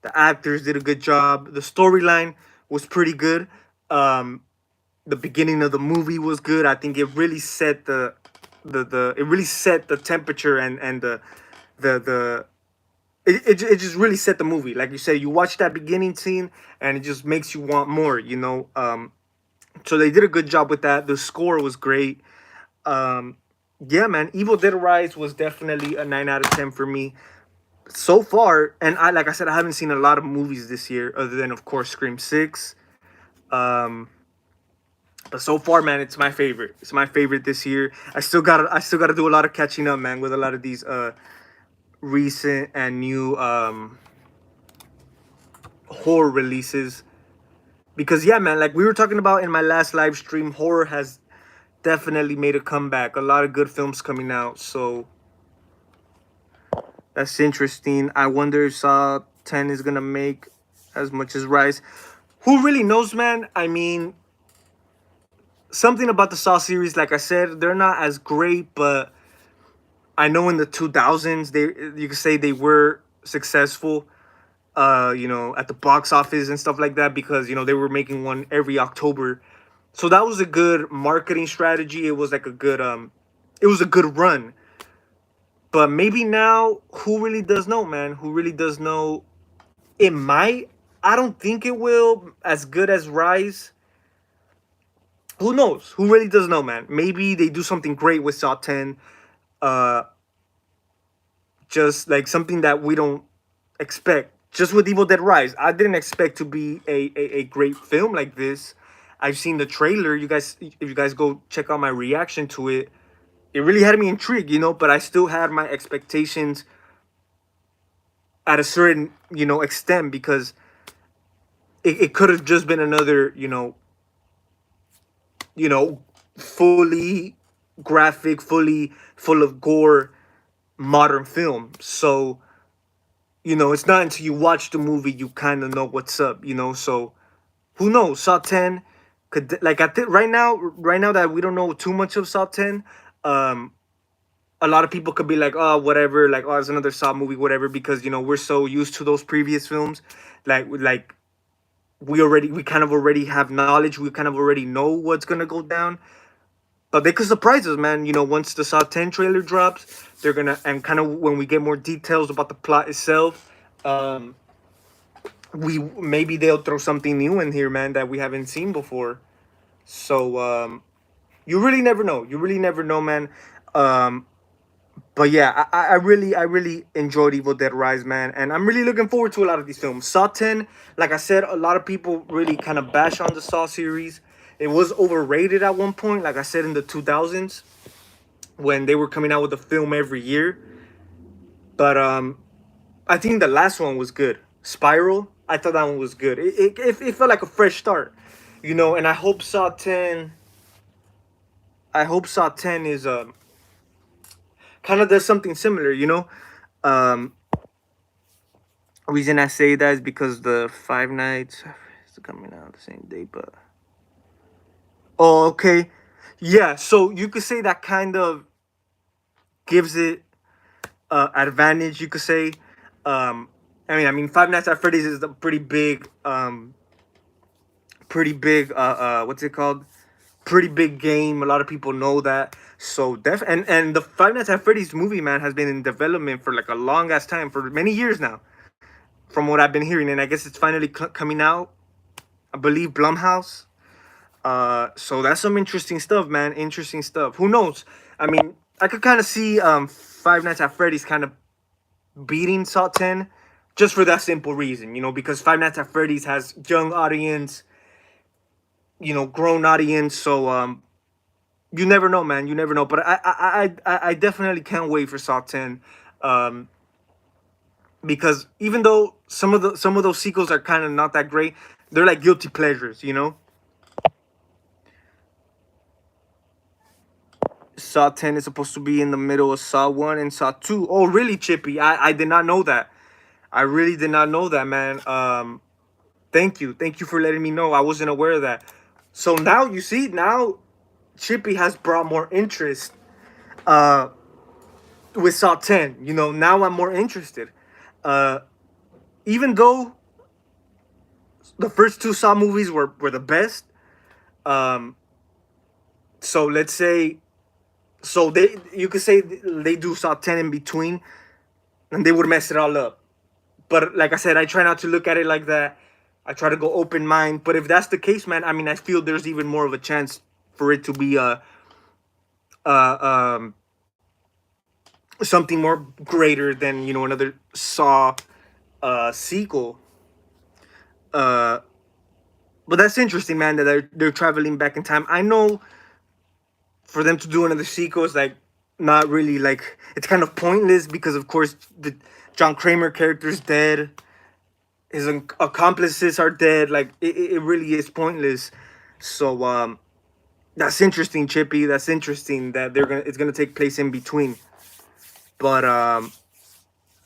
the actors did a good job. The storyline was pretty good. Um, the beginning of the movie was good. I think it really set the it really set the temperature, and the it just really set the movie. Like you said, you watch that beginning scene and it just makes you want more. So they did a good job with that. The score was great. Um, yeah, man, Evil Dead Rise was definitely a 9 out of 10 for me so far. And like I said, I haven't seen a lot of movies this year, other than, of course, Scream 6. Um, but so far, man, it's my favorite. It's my favorite this year. I still gotta do a lot of catching up, man, with a lot of these recent and new horror releases. Because yeah, man, like we were talking about in my last live stream, horror has definitely made a comeback. A lot of good films coming out. So that's interesting. I wonder if Saw 10 is gonna make as much as Rise. Who really knows, man? I mean, something about the Saw series, like I said, they're not as great, but I know in the 2000s they, you could say, they were successful. At the box office and stuff like that, because they were making one every October. So that was a good marketing strategy. It was like a good it was a good run. But maybe now, who really does know, man? Who really does know? It might. I don't think it will as good as Rise. Who knows? Who really does know, man? Maybe they do something great with Saw 10. Uh, just like something that we don't expect. Just with Evil Dead Rise, I didn't expect to be a great film like this. I've seen the trailer. You guys, if you guys go check out my reaction to it, it really had me intrigued, but I still had my expectations at a certain, extent, because it could have just been another, you know, fully graphic, fully full of gore modern film. So, it's not until you watch the movie you kind of know what's up, So who knows? Saw 10 could, like, right now that we don't know too much of Saw 10, um, a lot of people could be like, oh, whatever, like, oh, it's another Saw movie, whatever, because we're so used to those previous films, like we kind of already have knowledge, we kind of already know what's gonna go down. But they could surprise us, man. Once the Saw 10 trailer drops, they're gonna, and kind of when we get more details about the plot itself, we maybe they'll throw something new in here, man, that we haven't seen before. So you really never know. You really never know, man. Um, but yeah, I really enjoyed Evil Dead Rise, man, and I'm really looking forward to a lot of these films. Saw 10, like I said, a lot of people really kind of bash on the Saw series. It was overrated at one point, like I said, in the 2000s, when they were coming out with a film every year. But I think the last one was good. Spiral, I thought that one was good. It felt like a fresh start, And I hope Saw 10. I hope Saw 10 is kind of does something similar, Um, reason I say that is because the Five Nights is coming out the same day, but oh, okay, yeah. So you could say that kind of gives it advantage. You could say, um, I mean, Five Nights at Freddy's is a pretty big. What's it called? Pretty big game. A lot of people know that. So and the Five Nights at Freddy's movie, man, has been in development for like a long ass time, for many years now, from what I've been hearing, and I guess it's finally coming out. I believe Blumhouse. So that's some interesting stuff, man. Interesting stuff. Who knows? I mean, I could kind of see Five Nights at Freddy's kind of beating Saw 10, just for that simple reason, because Five Nights at Freddy's has young audience, grown audience. So you never know, man. You never know. But I definitely can't wait for Saw 10. Um, because even though some of those sequels are kind of not that great, they're like guilty pleasures. Saw 10 is supposed to be in the middle of Saw 1 and Saw 2. Oh, really, Chippy? I did not know that. I really did not know that, man. Thank you. Thank you for letting me know. I wasn't aware of that. So now, you see, now Chippy has brought more interest uh, with Saw 10. Now I'm more interested. Uh, even though the first two Saw movies were the best, um, so let's say, so you could say they do Saw 10 in between, and they would mess it all up. But like I said, I try not to look at it like that. I try to go open mind. But if that's the case, man, I mean, I feel there's even more of a chance for it to be uh, um, something more greater than another Saw sequel. Uh, but that's interesting, man. That they're traveling back in time. I know for them to do another sequel is like not really, like, it's kind of pointless, because of course the John Kramer character's dead, his accomplices are dead. Like it really is pointless. So That's interesting, Chippy. That's interesting that it's gonna take place in between. But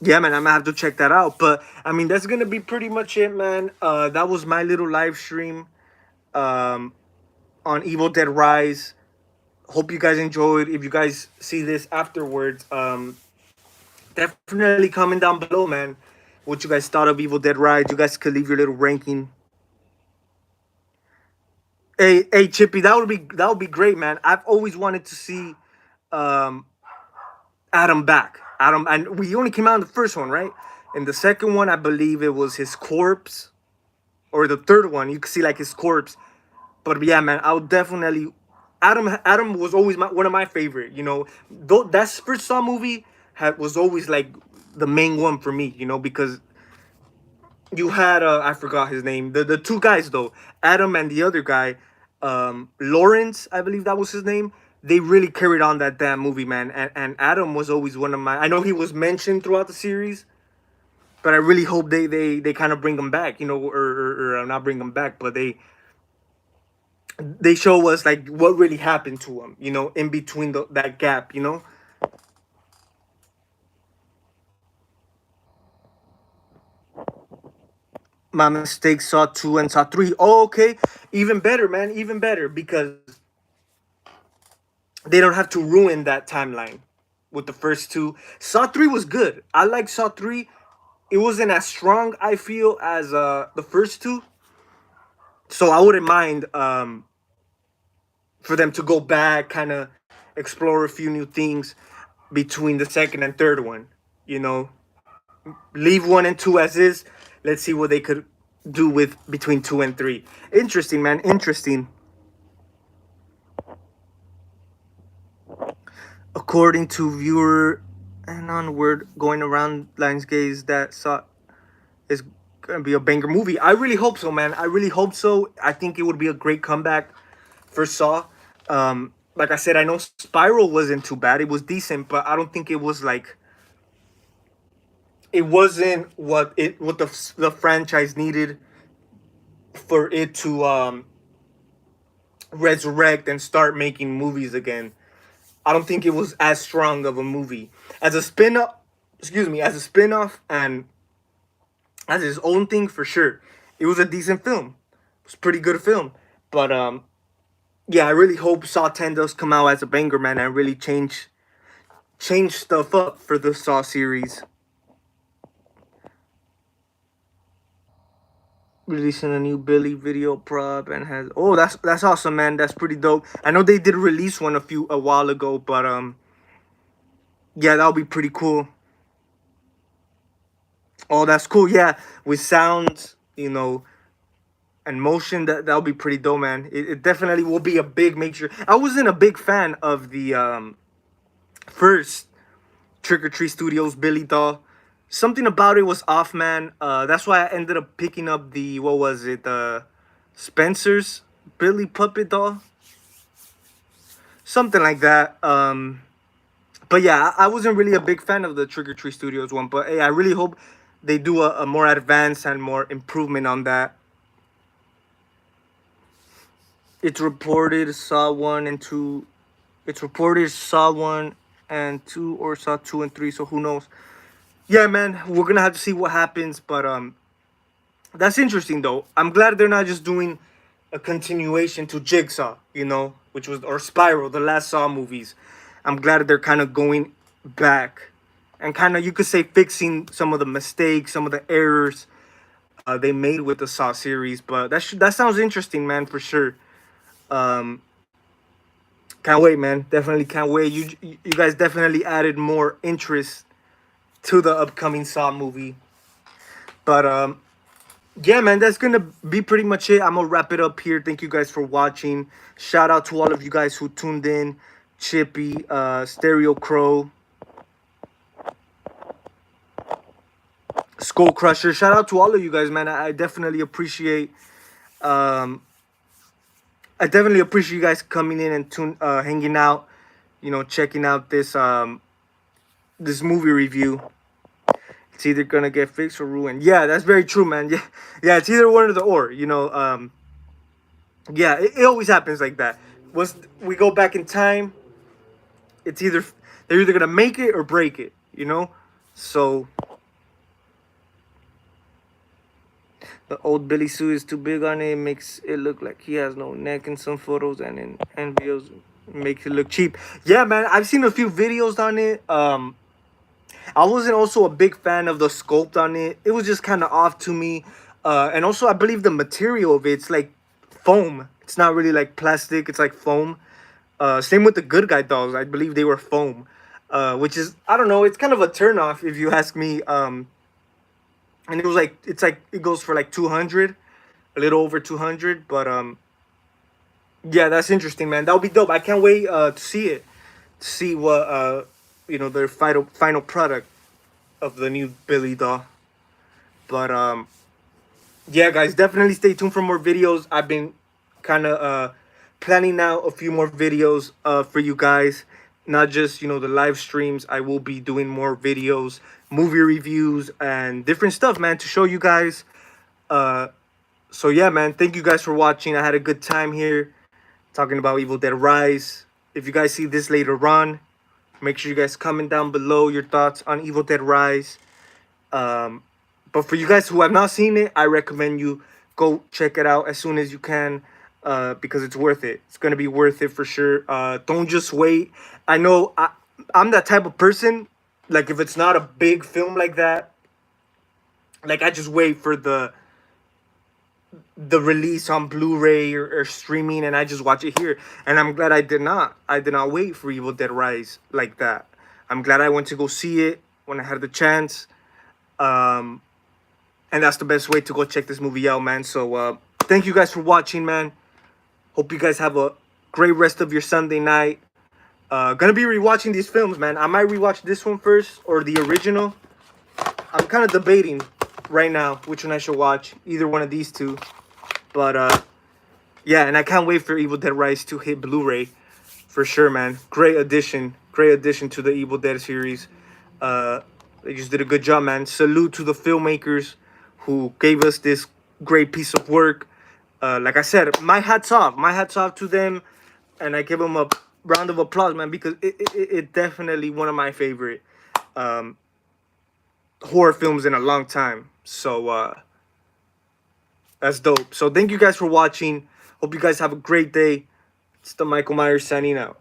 yeah, man, I'm gonna have to check that out. But I mean, that's gonna be pretty much it, man. That was my little live stream um on Evil Dead Rise. Hope you guys enjoyed. If you guys see this afterwards, definitely comment down below, man, what you guys thought of Evil Dead Rise. You guys could leave your little ranking. Hey, Chippy, that would be great, man. I've always wanted to see um Adam back. Adam, and we only came out in the first one, right? In the second one, I believe it was his corpse, or the third one, you could see like his corpse. But yeah, man, I would definitely. Adam was always one of my favorite. Though that first Saw movie was always like the main one for me. Because you had I forgot his name. The two guys though, Adam and the other guy, Lawrence, I believe that was his name. They really carried on that damn movie, man. And Adam was always one of my. I know he was mentioned throughout the series, but I really hope they kind of bring him back. Or not bring him back, but they show us like what really happened to him. In between that gap. My mistake. Saw 2 and Saw 3. Oh, okay, even better, man. Even better because they don't have to ruin that timeline with the first two. Saw 3 was good. I like Saw 3. It wasn't as strong, I feel, as the first two. So I wouldn't mind for them to go back, kind of explore a few new things between the second and third one. You know, leave 1 and 2 as is. Let's see what they could do with between 2 and 3. Interesting, man. Interesting. According to viewer and onward, going around lines gaze that Saw is gonna be a banger movie. I really hope so, man. I really hope so. I think it would be a great comeback for Saw. Like I said, I know Spiral wasn't too bad. It was decent, but I don't think it was like it wasn't what the franchise needed for it to resurrect and start making movies again. I don't think it was as strong of a movie as a spin-off. Excuse me, as a spin-off and as his own thing for sure. It was a decent film. It was a pretty good film. But yeah, I really hope Saw 10 does come out as a banger, man, and really change stuff up for the Saw series. Releasing a new Billy video prop and has that's awesome, man. That's pretty dope. I know they did release one a while ago, but yeah, that'll be pretty cool. Oh, that's cool. Yeah, with sounds, and motion, that'll be pretty dope, man. It definitely will be a big major. I wasn't a big fan of the first Trick or Treat Studios Billy doll. Something about it was off, man. That's why I ended up picking up the what was it, Spencer's Billy puppet doll, something like that. But yeah, I wasn't really a big fan of the Trick or Treat Studios one. But hey, I really hope they do a more advanced and more improvement on that. It's reported Saw 1 and 2. It's reported Saw 1 and 2 or Saw 2 and 3. So who knows? Yeah, man, we're gonna have to see what happens. But that's interesting though. I'm glad they're not just doing a continuation to Jigsaw, which was or Spiral, the last Saw movies. I'm glad they're kind of going back and kind of, you could say, fixing some of the mistakes, some of the errors they made with the Saw series. But that sounds interesting, man, for sure. Um, can't wait, man. Definitely can't wait. You guys definitely added more interest to the upcoming Saw movie. But yeah, man, that's gonna be pretty much it. I'm gonna wrap it up here. Thank you guys for watching. Shout out to all of you guys who tuned in. Chippy, Stereo Crow, Skull Crusher. Shout out to all of you guys, man. I definitely appreciate I definitely appreciate you guys coming in and hanging out, checking out this movie review. It's either gonna get fixed or ruined. Yeah, that's very true, man. Yeah, yeah, it's either one or the or. Yeah, it always happens like that. once we go back in time, it's either they're either gonna make it or break it, you know. So the old Billy Sue is too big on it. It makes it look like he has no neck in some photos, and in videos makes it look cheap. Yeah, man, I've seen a few videos on it. I wasn't also a big fan of the sculpt on it. It was just kind of off to me. And also, I believe the material of it's like foam. It's not really like plastic. It's like foam. Same with the Good Guy dolls. I believe they were foam. Which is, I don't know, it's kind of a turnoff if you ask me. And it was like, it's like, it goes for like 200, a little over 200. But yeah, that's interesting, man. That'll be dope. I can't wait to see it. To see what, their final product of the new Billy doll. But yeah, guys, definitely stay tuned for more videos. I've been kind of planning out a few more videos for you guys. Not just, the live streams. I will be doing more videos, movie reviews, and different stuff, man, to show you guys. So yeah, man, thank you guys for watching. I had a good time here talking about Evil Dead Rise. If you guys see this later on, make sure you guys comment down below your thoughts on Evil Dead Rise. But for you guys who have not seen it, I recommend you go check it out as soon as you can, because it's worth it. It's going to be worth it for sure. Don't just wait. I know I'm that type of person. Like, if it's not a big film like that, like, I just wait for the release on Blu-ray or streaming, and I just watch it here. And I'm glad I did not. I did not wait for Evil Dead Rise like that. I'm glad I went to go see it when I had the chance. And that's the best way to go check this movie out, man. So thank you guys for watching, man. Hope you guys have a great rest of your Sunday night. Gonna be rewatching these films, man. I might rewatch this one first or the original. I'm kind of debating right now which one I should watch. Either one of these two. But yeah, and I can't wait for Evil Dead Rise to hit Blu-ray for sure, man. Great addition to the Evil Dead series. They just did a good job, man. Salute to the filmmakers who gave us this great piece of work. Like I said, my hat's off to them, and I give them a round of applause, man, because it definitely one of my favorite horror films in a long time. So that's dope. So thank you guys for watching. Hope you guys have a great day. It's the Michael Myers signing out.